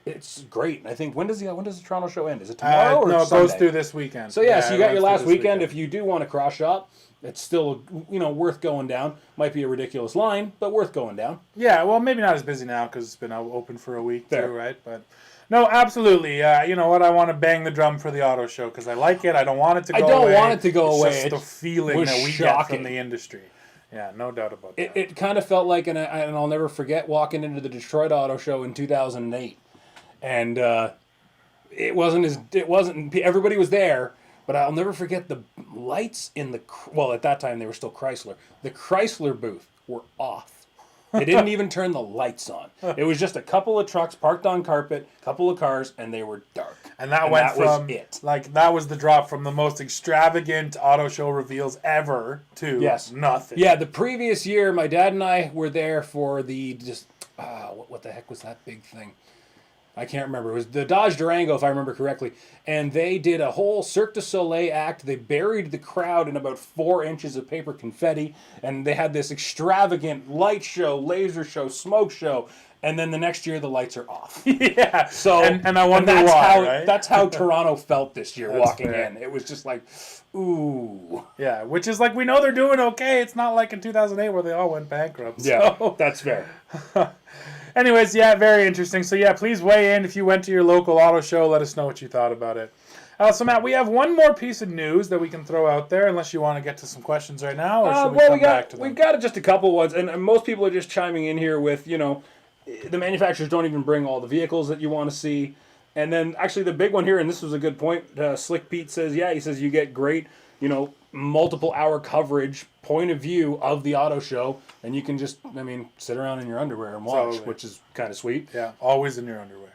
it's great. I think when does the Toronto show end? Is it tomorrow or no, it Sunday? goes through this weekend. So so you got your last weekend. weekend. If you do want to cross shop, it's still worth going down. Might be a ridiculous line, but worth going down. Yeah, well, maybe not as busy now because it's been open for a week Fair. too, right? But no, absolutely. You know what? I want to bang the drum for the auto show because I like it. I don't want it to go away. I don't want it to go away. It's just the feeling that we get from the industry. Yeah, no doubt about that. It kind of felt like, and I'll never forget walking into the Detroit Auto Show in 2008, and it wasn't. Everybody was there. But I'll never forget the lights in at that time they were still Chrysler. The Chrysler booth were off. They didn't even turn the lights on. It was just a couple of trucks parked on carpet, a couple of cars, and they were dark. And that was it. Like, that was the drop from the most extravagant auto show reveals ever to nothing. Yeah, the previous year, my dad and I were there for what the heck was that big thing? I can't remember. It was the Dodge Durango, if I remember correctly. And they did a whole Cirque du Soleil act. They buried the crowd in about 4 inches of paper confetti. And they had this extravagant light show, laser show, smoke show. And then the next year, the lights are off. Yeah. So, and I wonder why, right? That's how Toronto felt this year walking in. It was just like, ooh. Yeah, which is like, we know they're doing okay. It's not like in 2008 where they all went bankrupt. Yeah, so. that's fair. Anyways, yeah, very interesting. So, yeah, please weigh in if you went to your local auto show. Let us know what you thought about it. So, Matt, we have one more piece of news that we can throw out there, unless you want to get to some questions right now, or should we come back to them? We've got just a couple ones, and most people are just chiming in here with, the manufacturers don't even bring all the vehicles that you want to see. And then, actually, the big one here, and this was a good point, Slick Pete says, he says you get great, multiple-hour coverage, point of view of the auto show, and you can just, sit around in your underwear and watch, which is kind of sweet. Yeah, always in your underwear.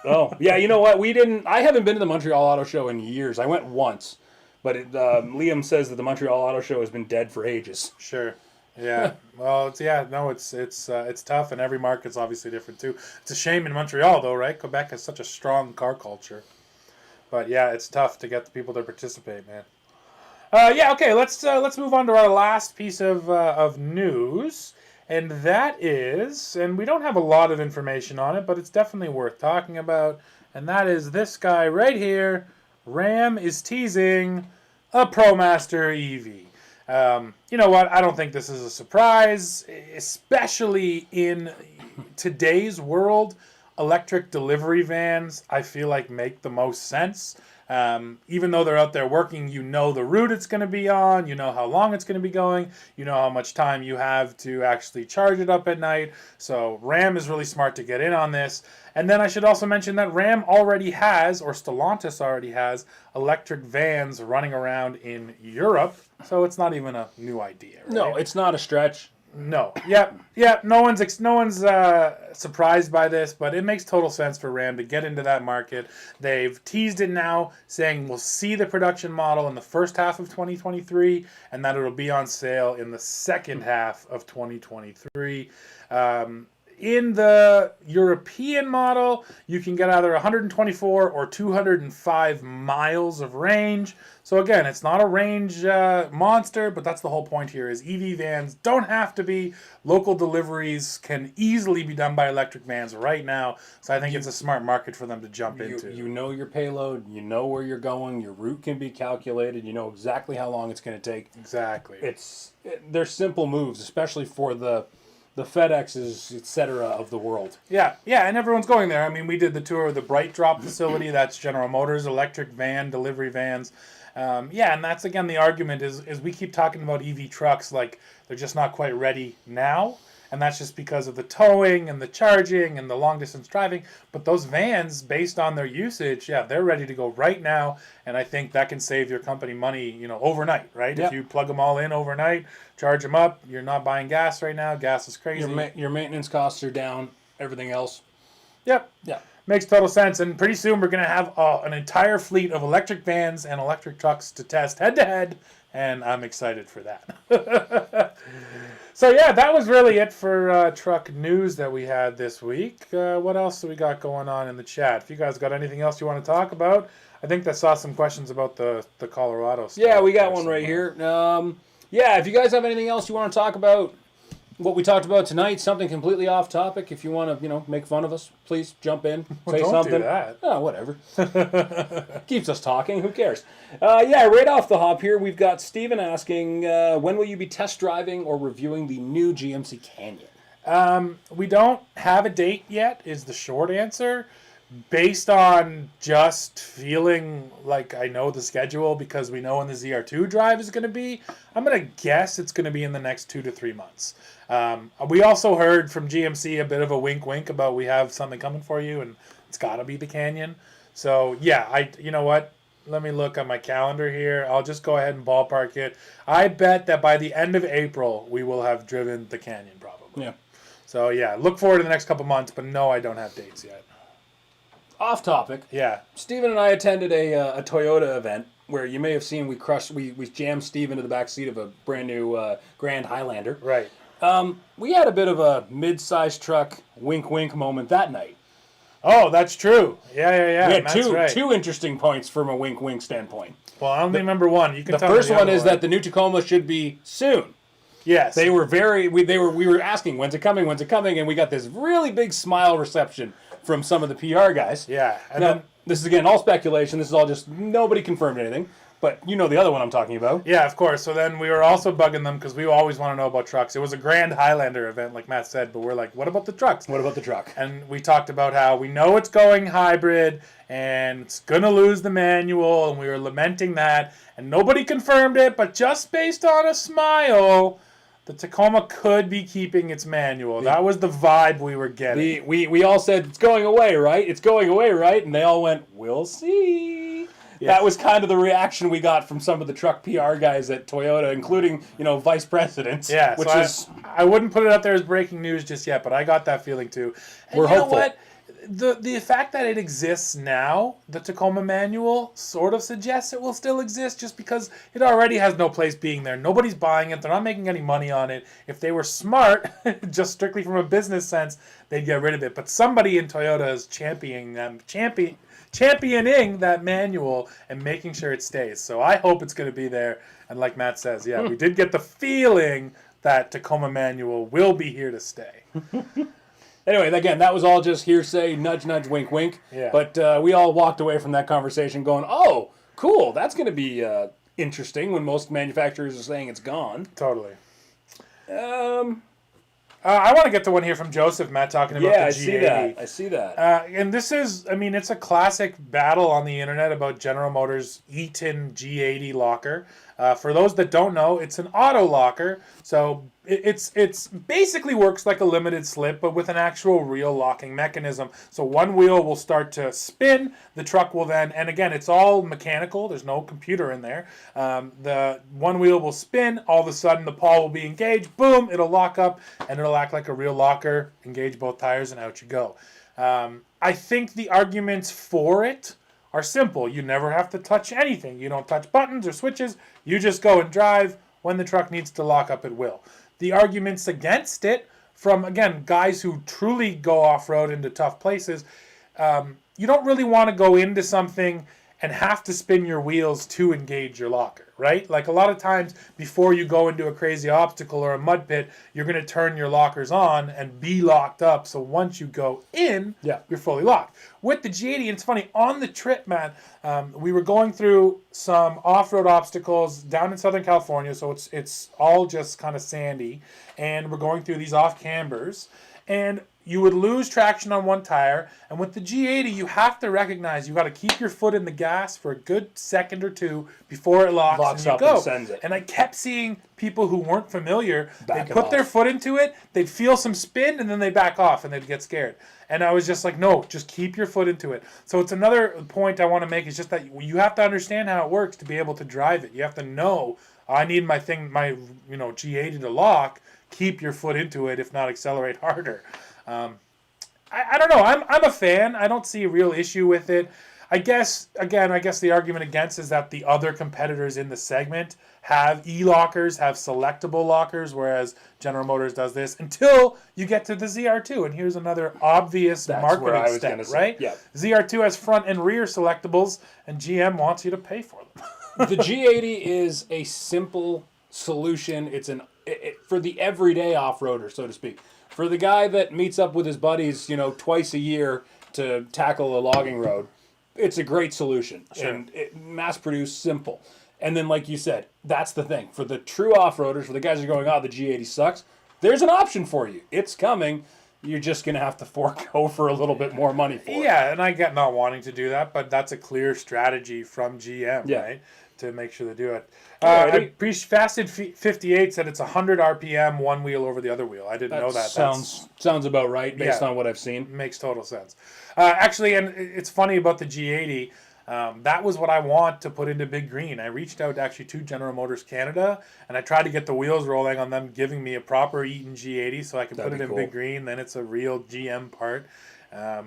Oh, yeah, you know what? I haven't been to the Montreal Auto Show in years. I went once, but Liam says that the Montreal Auto Show has been dead for ages. Sure. Yeah. Well, it's tough, and every market's obviously different too. It's a shame in Montreal though, right? Quebec has such a strong car culture. But yeah, it's tough to get the people to participate, man. Okay, let's move on to our last piece of news, and that is, and we don't have a lot of information on it, but it's definitely worth talking about, and that is this guy right here. Ram is teasing a ProMaster EV. You know what? I don't think this is a surprise, especially in today's world. Electric delivery vans, I feel like, make the most sense. Even though they're out there working, you know the route it's going to be on, you know how long it's going to be going, you know how much time you have to actually charge it up at night. So Ram is really smart to get in on this. And then I should also mention that Ram already has, or Stellantis already has, electric vans running around in Europe. So it's not even a new idea, right? No, it's not a stretch. No. Yep. No one's surprised by this, but it makes total sense for Ram to get into that market. They've teased it now, saying we'll see the production model in the first half of 2023, and that it'll be on sale in the second half of 2023. In the European model, you can get either 124 or 205 miles of range. So again, it's not a range monster, but that's the whole point here is EV vans don't have to be. Local deliveries can easily be done by electric vans right now. So I think it's a smart market for them to jump into. You know your payload, you know where you're going, your route can be calculated, you know exactly how long it's going to take. Exactly. They're simple moves, especially for the FedExes, etc. of the world. Yeah, and everyone's going there. I mean, we did the tour of the Bright Drop facility. That's General Motors electric van delivery vans. And that's, again, the argument is we keep talking about EV trucks like they're just not quite ready now. And that's just because of the towing and the charging and the long-distance driving. But those vans, based on their usage, they're ready to go right now. And I think that can save your company money, overnight, right? Yep. If you plug them all in overnight, charge them up, you're not buying gas right now. Gas is crazy. Your maintenance costs are down, everything else. Yep. Yeah. Makes total sense. And pretty soon we're going to have an entire fleet of electric vans and electric trucks to test head-to-head. And I'm excited for that. So, that was really it for truck news that we had this week. What else do we got going on in the chat? If you guys got anything else you want to talk about, I think I saw some questions about the Colorado stuff. Yeah, we got one right here. Yeah, if you guys have anything else you want to talk about, what we talked about tonight, something completely off topic, if you want to, make fun of us, please jump in, say don't something. do that. Oh, whatever. Keeps us talking. Who cares? Yeah, right off the hop here, we've got Steven asking, when will you be test driving or reviewing the new GMC Canyon? We don't have a date yet, is the short answer. Based on just feeling like I know the schedule because we know when the ZR2 drive is going to be, I'm going to guess it's going to be in the next 2 to 3 months. We also heard from GMC a bit of a wink about we have something coming for you, and it's got to be the Canyon. So, yeah, you know what? Let me look on my calendar here. I'll just go ahead and ballpark it. I bet that by the end of April, we will have driven the Canyon probably. Yeah. So, yeah, look forward to the next couple months, but no, I don't have dates yet. Off topic. Yeah. Steven and I attended a Toyota event where you may have seen we jammed Steve into the back seat of a brand new Grand Highlander. Right. We had a bit of a mid-sized truck wink moment that night. Oh, that's true. Yeah. We had That's two interesting points from a wink standpoint. Well, I only remember one. You can The tell me first the one other is that the new Tacoma should be soon. Yes. We were asking when's it coming, and we got this really big smile reception from some of the PR guys. Yeah. And Now, then, this is again all speculation. This is all just nobody confirmed anything. But you know the other one I'm talking about. yeah, of course. So then we were also bugging them because we always want to know about trucks. It was a Grand Highlander event, like Matt said, but we're like, what about the trucks? What about the truck? And we talked about how we know it's going hybrid and it's going to lose the manual, and we were lamenting that. And nobody confirmed it, but just based on a smile, the Tacoma could be keeping its manual. That was the vibe we were getting. We all said, it's going away, right? It's going away, right? And they all went, we'll see. Yeah. That was kind of the reaction we got from some of the truck PR guys at Toyota, including, vice presidents. Yeah, which so is... I wouldn't put it out there as breaking news just yet, but I got that feeling too. And We're hopeful. Know what? The fact that it exists now, the Tacoma manual, sort of suggests it will still exist just because it already has no place being there. Nobody's buying it. They're not making any money on it. If they were smart, just strictly from a business sense, they'd get rid of it. But somebody in Toyota is championing that manual and making sure it stays. So I hope it's going to be there. And like Matt says, yeah, we did get the feeling that Tacoma manual will be here to stay. Anyway, again, that was all just hearsay, nudge, wink. Yeah. But we all walked away from that conversation going, oh, cool, that's going to be interesting when most manufacturers are saying it's gone. Totally. I want to get to one here from Joseph, Matt, talking about the G80. I see that. And this is, it's a classic battle on the internet about General Motors' Eaton G80 locker. For those that don't know, it's an auto locker, so it's basically works like a limited slip, but with an actual real locking mechanism. So one wheel will start to spin, the truck will then, and again, it's all mechanical, there's no computer in there. The one wheel will spin, all of a sudden the pawl will be engaged, boom, it'll lock up, and it'll act like a real locker, engage both tires, and out you go. I think the arguments for it are simple. You never have to touch anything. You don't touch buttons or switches. You just go and drive. When the truck needs to lock up, it will. The arguments against it from, again, guys who truly go off-road into tough places, you don't really want to go into something and have to spin your wheels to engage your locker, right? Like a lot of times before you go into a crazy obstacle or a mud pit, you're going to turn your lockers on and be locked up. So once you go in, you're fully locked. With the G80, and it's funny, on the trip, man, we were going through some off-road obstacles down in Southern California, so it's all just kind of sandy, and we're going through these off-cambers, and you would lose traction on one tire, and with the G80, you have to recognize you got to keep your foot in the gas for a good second or two before it locks and you go. And sends it. And I kept seeing people who weren't familiar, they'd put their foot into it, they'd feel some spin, and then they'd back off, and they'd get scared. And I was just like, no, just keep your foot into it. So it's another point I want to make is just that you have to understand how it works to be able to drive it. You have to know, I need my G80 to lock, keep your foot into it, if not accelerate harder. I don't know. I'm a fan. I don't see a real issue with it. I guess the argument against is that the other competitors in the segment have e-lockers, have selectable lockers, whereas General Motors does this until you get to the ZR2. And here's another obvious marketing step, right? Yeah. ZR2 has front and rear selectables, and GM wants you to pay for them. The G80 is a simple solution. It's for the everyday off-roader, so to speak. For the guy that meets up with his buddies, twice a year to tackle a logging road, it's a great solution. Sure. And mass-produced, simple. And then, like you said, that's the thing. For the true off-roaders, for the guys who are going, the G80 sucks, there's an option for you. It's coming. You're just going to have to forego for a little bit more money for it. Yeah, and I get not wanting to do that, but that's a clear strategy from GM, right? To make sure they do it. Fasted 58 said it's 100 RPM, one wheel over the other wheel. I didn't know that. Sounds about right based on what I've seen. Makes total sense. Actually, and it's funny about the G80. That was what I want to put into Big Green. I reached out actually to General Motors Canada, and I tried to get the wheels rolling on them giving me a proper Eaton G80 so I could put it in Big Green. Then it's a real GM part.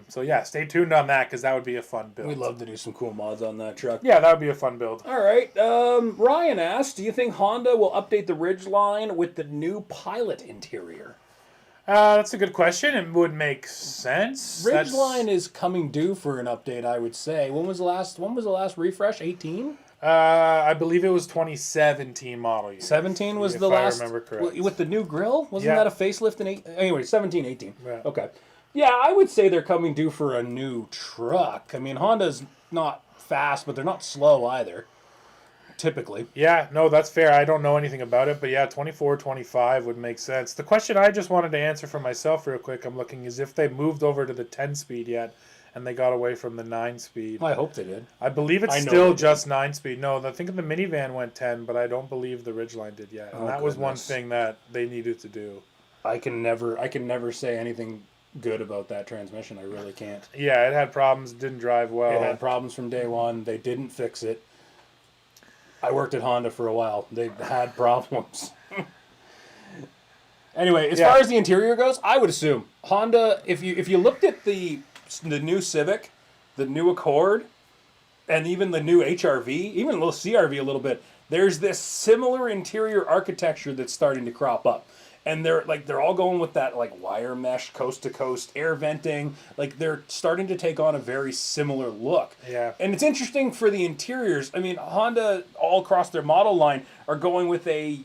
So yeah, stay tuned on that because that would be a fun build. We'd love to do some cool mods on that truck. Yeah, that would be a fun build. All right. Ryan asked, do you think Honda will update the Ridgeline with the new Pilot interior? That's a good question. It would make sense. Ridgeline is coming due for an update, I would say. When was the last refresh? 18? I believe it was 2017 model year. 17 was the last. If I remember correctly. With the new grille? Wasn't that a facelift in 8? Anyway, 17, 18. Yeah. Okay. Yeah, I would say they're coming due for a new truck. I mean, Honda's not fast, but they're not slow either. Typically. Yeah, no, that's fair. I don't know anything about it, but yeah, 24, 25 would make sense. The question I just wanted to answer for myself real quick, I'm looking, is if they moved over to the 10-speed yet, and they got away from the 9-speed. I hope they did. I believe it's still just 9-speed. No, I think the minivan went 10, but I don't believe the Ridgeline did yet. And that was one thing that they needed to do. I can never say anything good about that transmission. I really can't. Yeah, it had problems. Didn't drive well. It had problems from day one. They didn't fix it. I worked at Honda for a while. They had problems. Anyway, as far as the interior goes, I would assume Honda. If you looked at the new Civic, the new Accord, and even the new HRV, even a little CRV a little bit, there's this similar interior architecture that's starting to crop up. And they're all going with that wire mesh coast to coast air venting. They're starting to take on a very similar look. Yeah. And it's interesting for the interiors. I mean, Honda all across their model line are going with a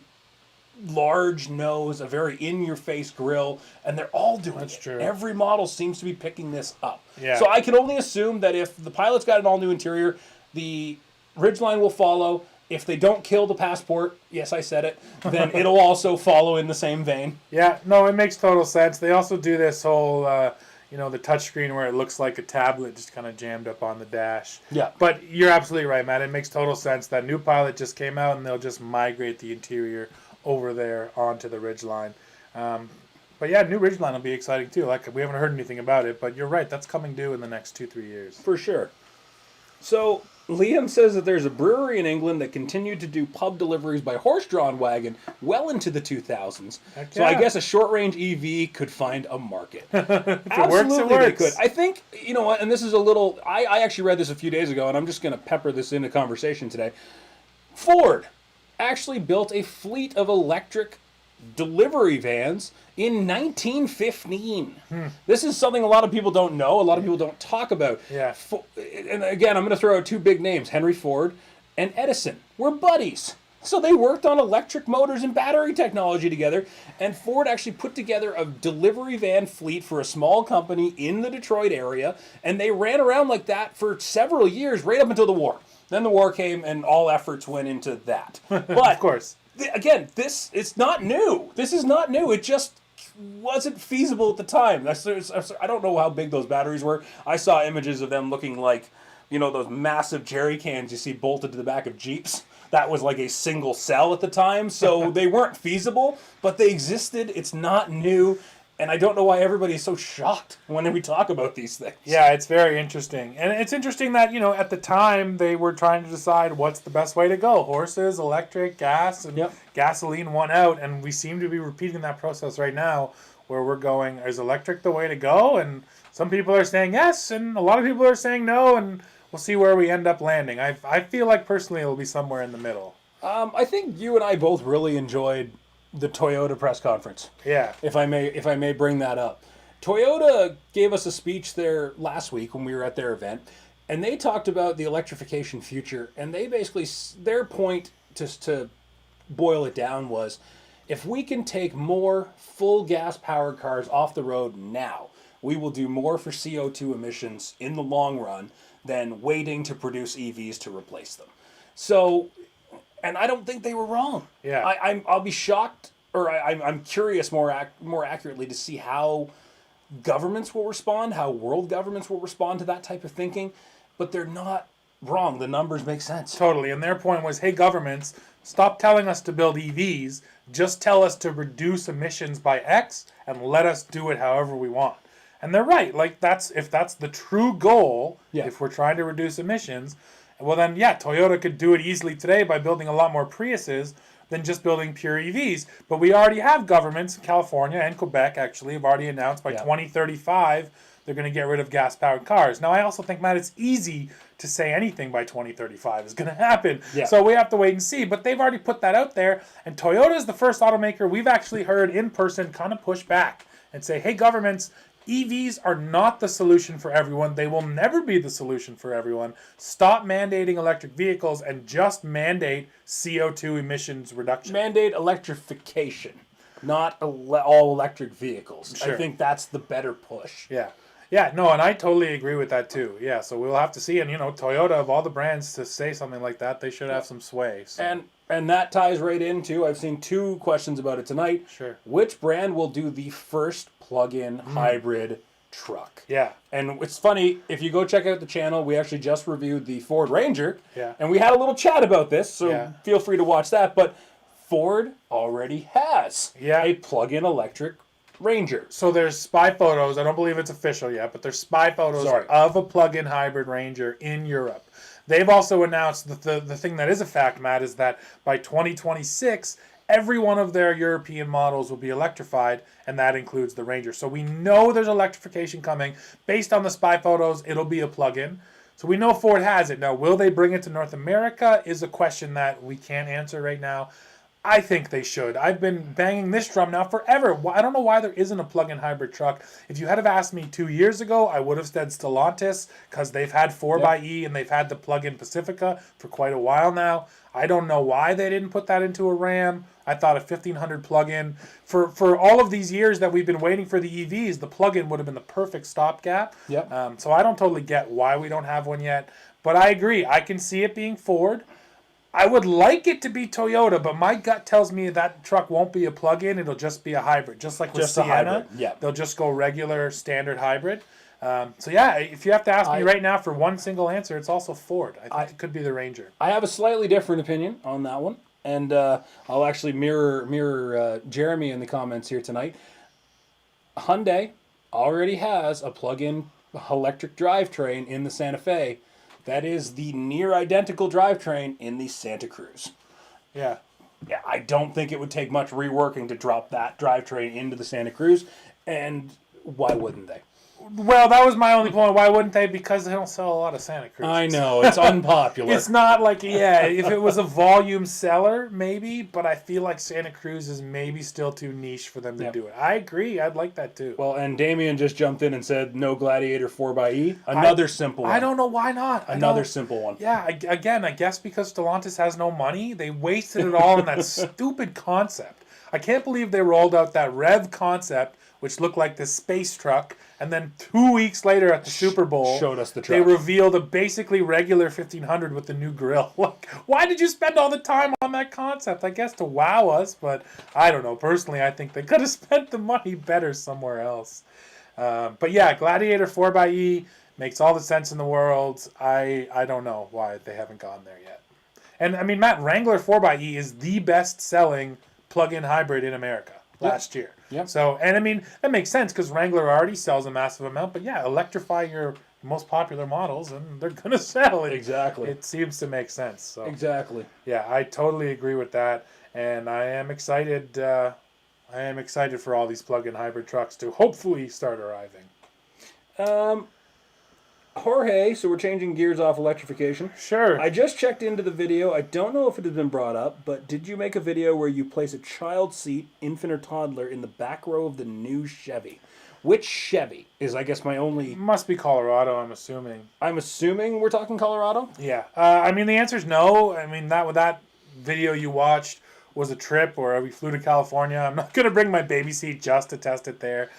large nose, a very in-your-face grille, and they're all doing That's it. true. Every model seems to be picking this up. Yeah. So I can only assume that if the Pilot's got an all-new interior, the Ridgeline will follow. If they don't kill the Passport, yes, I said it, then it'll also follow in the same vein. Yeah, no, it makes total sense. They also do this whole, the touchscreen where it looks like a tablet just kind of jammed up on the dash. Yeah. But you're absolutely right, Matt. It makes total sense. That new Pilot just came out, and they'll just migrate the interior over there onto the Ridgeline. But yeah, new Ridgeline will be exciting too. We haven't heard anything about it, but you're right. That's coming due in the next 2-3 years. For sure. So Liam says that there's a brewery in England that continued to do pub deliveries by horse-drawn wagon well into the 2000s. Heck So yeah. I guess a short-range EV could find a market. If Absolutely, it works. they could. I think, you know what, and this is a little... I actually read this a few days ago, and I'm just going to pepper this into conversation today. Ford actually built a fleet of electric delivery vans in 1915. This is something a lot of people don't know, a lot of people don't talk about. Yeah. And again, I'm going to throw out two big names, Henry Ford and Edison. We're buddies. So they worked on electric motors and battery technology together, and Ford actually put together a delivery van fleet for a small company in the Detroit area, and they ran around like that for several years, right up until the war. Then the war came, and all efforts went into that. But Of course. Again, it's not new. This is not new. It just wasn't feasible at the time. I don't know how big those batteries were. I saw images of them looking like, those massive jerry cans you see bolted to the back of Jeeps. That was like a single cell at the time. So they weren't feasible, but they existed. It's not new. And I don't know why everybody is so shocked when we talk about these things. Yeah, it's very interesting. And it's interesting that, at the time they were trying to decide what's the best way to go. Horses, electric, gas, and gasoline won out. And we seem to be repeating that process right now where we're going, is electric the way to go? And some people are saying yes, and a lot of people are saying no. And we'll see where we end up landing. I feel like personally it'll be somewhere in the middle. I think you and I both really enjoyed the Toyota press conference. Yeah. If I may bring that up. Toyota gave us a speech there last week when we were at their event, and they talked about the electrification future, and they basically, their point, just to boil it down, was if we can take more full gas powered cars off the road now, we will do more for CO2 emissions in the long run than waiting to produce EVs to replace them. So, and I don't think they were wrong. Yeah. I'll be shocked, or I'm curious more accurately to see how governments will respond, how world governments will respond to that type of thinking, but they're not wrong. The numbers make sense. Totally. And their point was, hey, governments, stop telling us to build EVs. Just tell us to reduce emissions by X and let us do it however we want. And they're right. Like, if that's the true goal, if we're trying to reduce emissions, well then, yeah, Toyota could do it easily today by building a lot more Priuses than just building pure EVs. But we already have governments, California and Quebec actually, have already announced by 2035 they're going to get rid of gas-powered cars. Now, I also think, Matt, it's easy to say anything by 2035 is going to happen. Yeah. So we have to wait and see. But they've already put that out there. And Toyota is the first automaker we've actually heard in person kind of push back and say, hey, governments, EVs are not the solution for everyone. They will never be the solution for everyone. Stop mandating electric vehicles and just mandate CO2 emissions reduction. Mandate electrification, not all electric vehicles. Sure. I think that's the better push. Yeah. Yeah, no, and I totally agree with that too. Yeah, so we'll have to see. And, Toyota, of all the brands to say something like that, they should have some sway. So. And that ties right into, I've seen 2 questions about it tonight. Sure. Which brand will do the first plug-in hybrid truck? Yeah. And it's funny, if you go check out the channel, we actually just reviewed the Ford Ranger. Yeah. And we had a little chat about this, so feel free to watch that. But Ford already has a plug-in electric Ranger. So there's spy photos. I don't believe it's official yet, but there's spy photos of a plug-in hybrid Ranger in Europe. They've also announced that the thing that is a fact, Matt, is that by 2026, every one of their European models will be electrified, and that includes the Ranger. So we know there's electrification coming. Based on the spy photos, it'll be a plug-in. So we know Ford has it. Now, will they bring it to North America is a question that we can't answer right now. I think they should. I've been banging this drum now forever. I don't know why there isn't a plug-in hybrid truck. If you had have asked me 2 years ago, I would have said Stellantis, because they've had 4xe and they've had the plug-in Pacifica for quite a while now. I don't know why they didn't put that into a Ram. I thought a 1500 plug-in. For all of these years that we've been waiting for the EVs, the plug-in would have been the perfect stopgap. Yep. So I don't totally get why we don't have one yet. But I agree. I can see it being Ford. I would like it to be Toyota, but my gut tells me that truck won't be a plug-in. It'll just be a hybrid, just like with Sienna. Yeah. They'll just go regular, standard hybrid. So yeah, if you have to ask me right now for one single answer, it's also Ford. I think it could be the Ranger. I have a slightly different opinion on that one, and I'll actually mirror Jeremy in the comments here tonight. Hyundai already has a plug-in electric drivetrain in the Santa Fe. That is the near identical drivetrain in the Santa Cruz. Yeah. Yeah, I don't think it would take much reworking to drop that drivetrain into the Santa Cruz, and why wouldn't they? Well, that was my only point. Why wouldn't they? Because they don't sell a lot of Santa Cruz. I know, it's unpopular. It's not like, if it was a volume seller, maybe, but I feel like Santa Cruz is maybe still too niche for them to do it. I agree. I'd like that too. Well, and Damien just jumped in and said, no Gladiator 4xe. Another simple one. I don't know why not. Another simple one. Yeah, again, I guess because Stellantis has no money, they wasted it all on that stupid concept. I can't believe they rolled out that Rev concept, which looked like this space truck, and then 2 weeks later at the Super Bowl, showed us the truck. They revealed a basically regular 1500 with the new grille. Like, why did you spend all the time on that concept? I guess to wow us, but I don't know. Personally, I think they could have spent the money better somewhere else. But yeah, Gladiator 4xe makes all the sense in the world. I don't know why they haven't gone there yet. And I mean, Matt, Wrangler 4xe is the best-selling plug-in hybrid in America last year. Yep. So, and I mean, that makes sense because Wrangler already sells a massive amount. But yeah, electrify your most popular models and they're going to sell. Exactly. It seems to make sense. So, exactly. Yeah, I totally agree with that. And I am excited. For all these plug-in hybrid trucks to hopefully start arriving. Jorge, so we're changing gears off electrification. Sure. I just checked into the video. I don't know if it has been brought up, but did you make a video where you place a child seat, infant or toddler, in the back row of the new Chevy? Which Chevy is, I guess, my only... Must be Colorado, I'm assuming. I'm assuming we're talking Colorado? Yeah. I mean, the answer is no. I mean, that video you watched was a trip where we flew to California. I'm not going to bring my baby seat just to test it there.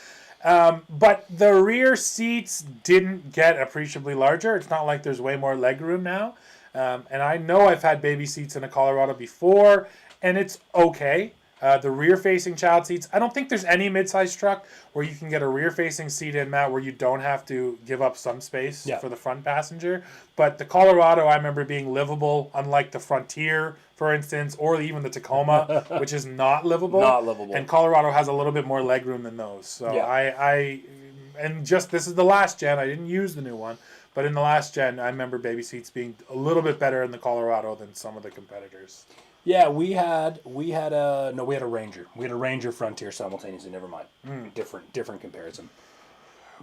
But the rear seats didn't get appreciably larger. It's not like there's way more leg room now. And I know I've had baby seats in a Colorado before, and it's okay. The rear-facing child seats, I don't think there's any mid-size truck where you can get a rear-facing seat in, Matt, where you don't have to give up some space for the front passenger. But the Colorado, I remember being livable, unlike the Frontier, for instance, or even the Tacoma, which is not livable. Not livable. And Colorado has a little bit more legroom than those. So this is the last gen. I didn't use the new one. But in the last gen, I remember baby seats being a little bit better in the Colorado than some of the competitors. Yeah, we had a Ranger. We had a Ranger Frontier simultaneously. Never mind. Different comparison.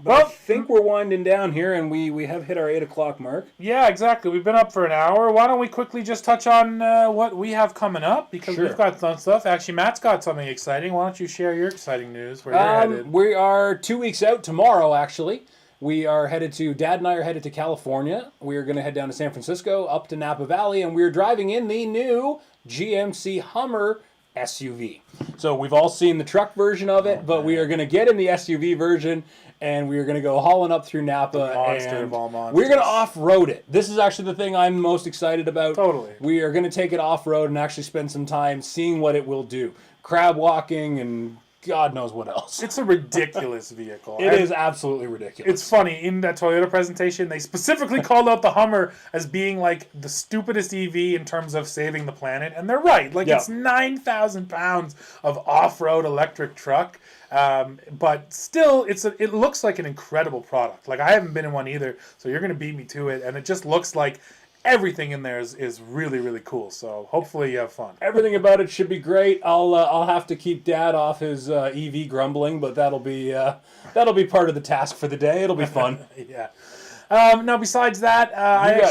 But I think we're winding down here, and we have hit our 8 o'clock mark. Yeah, exactly. We've been up for an hour. Why don't we quickly just touch on what we have coming up? Because we've got some stuff. Actually, Matt's got something exciting. Why don't you share your exciting news, where you're headed? We are 2 weeks out tomorrow, actually. Dad and I are headed to California. We are going to head down to San Francisco, up to Napa Valley, and we're driving in the new GMC Hummer SUV. So we've all seen the truck version of it, but we are going to get in the SUV version, and we are going to go hauling up through Napa. The monster of all monsters. We're going to off-road it. This is actually the thing I'm most excited about. Totally. We are going to take it off-road and actually spend some time seeing what it will do. Crab walking and God knows what else. It's a ridiculous vehicle. It is absolutely ridiculous. It's funny, in that Toyota presentation, they specifically called out the Hummer as being like the stupidest EV in terms of saving the planet. And they're right. It's 9,000 pounds of off-road electric truck. But still, it looks like an incredible product. I haven't been in one either, so you're going to beat me to it. And it just looks like everything in there is really, really cool. So hopefully you have fun. Everything about it should be great. I'll have to keep Dad off his EV grumbling, but that'll be part of the task for the day. It'll be fun. Yeah. Now, besides that,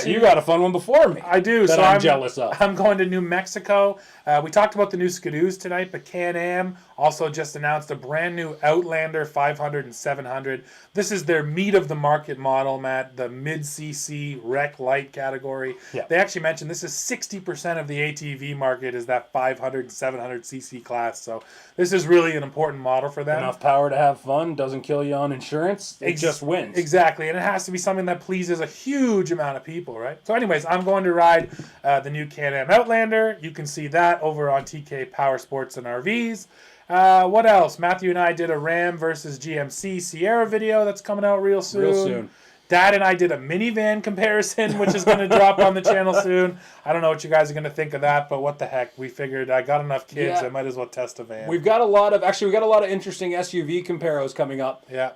you got a fun one before me. I do. That I'm jealous of. I'm going to New Mexico. We talked about the new Ski-Doos tonight, but Can-Am also just announced a brand new Outlander 500 and 700. This is their meat of the market model, Matt, the mid-cc rec light category. Yeah. They actually mentioned this is 60% of the ATV market is that 500 and 700 cc class. So this is really an important model for them. Enough power to have fun, doesn't kill you on insurance. It just wins. Exactly, and it has to be something that pleases a huge amount of people, right? So anyways, I'm going to ride the new Can-Am Outlander. You can see that over on TK Power Sports and RVs. What else? Matthew and I did a Ram versus GMC Sierra video that's coming out real soon. Dad and I did a minivan comparison, which is going to drop on the channel soon. I don't know what you guys are going to think of that, but what the heck? We figured I got enough kids, I might as well test a van. We've got a lot of interesting SUV comparos coming up. Yeah.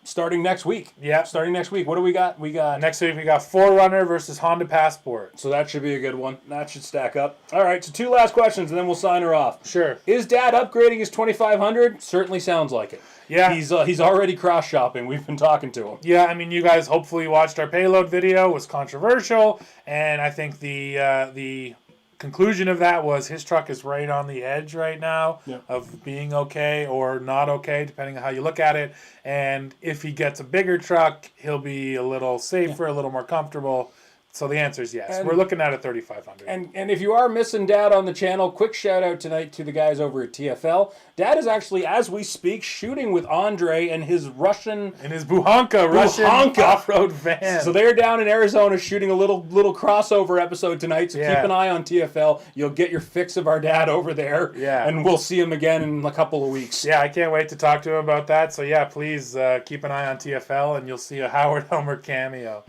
Starting next week. Yeah. Starting next week. What do we got? Next week we got 4Runner versus Honda Passport. So that should be a good one. That should stack up. All right, so 2 last questions, and then we'll sign her off. Sure. Is Dad upgrading his 2500? Certainly sounds like it. Yeah. He's already cross-shopping. We've been talking to him. Yeah, I mean, you guys hopefully watched our payload video. It was controversial, and I think the conclusion of that was his truck is right on the edge right now of being okay or not okay, depending on how you look at it. And if he gets a bigger truck, he'll be a little safer, a little more comfortable. So the answer is yes. We're looking at a 3500. And if you are missing Dad on the channel, quick shout out tonight to the guys over at TFL. Dad is actually, as we speak, shooting with Andre and his Russian... In his Russian off-road van. So they're down in Arizona shooting a little crossover episode tonight, so keep an eye on TFL. You'll get your fix of our dad over there, and we'll see him again in a couple of weeks. Yeah, I can't wait to talk to him about that. So yeah, please keep an eye on TFL, and you'll see a Howard Homer cameo.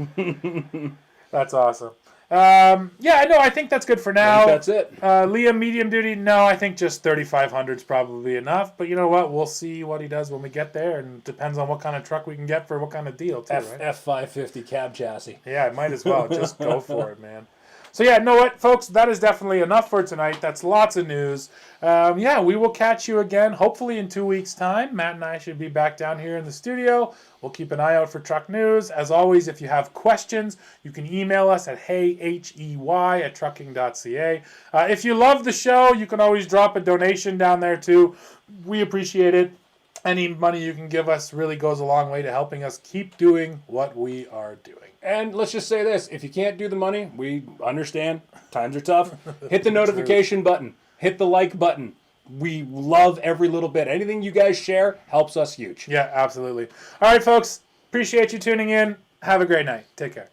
That's awesome. I think that's good for now. That's it. Liam, medium duty, no, I think just 3,500 is probably enough. But you know what? We'll see what he does when we get there, and it depends on what kind of truck we can get for what kind of deal, too, right? F550 cab chassis. Yeah, might as well. Just go for it, man. So yeah, know what, folks? That is definitely enough for tonight. That's lots of news. Yeah, we will catch you again, hopefully in 2 weeks' time. Matt and I should be back down here in the studio. We'll keep an eye out for truck news. As always, if you have questions, you can email us at hey@trucking.ca. If you love the show, you can always drop a donation down there too. We appreciate it. Any money you can give us really goes a long way to helping us keep doing what we are doing. And let's just say this, if you can't do the money, we understand, times are tough. Hit the notification button. Hit the like button. We love every little bit. Anything you guys share helps us huge. Yeah, absolutely. All right, folks. Appreciate you tuning in. Have a great night. Take care.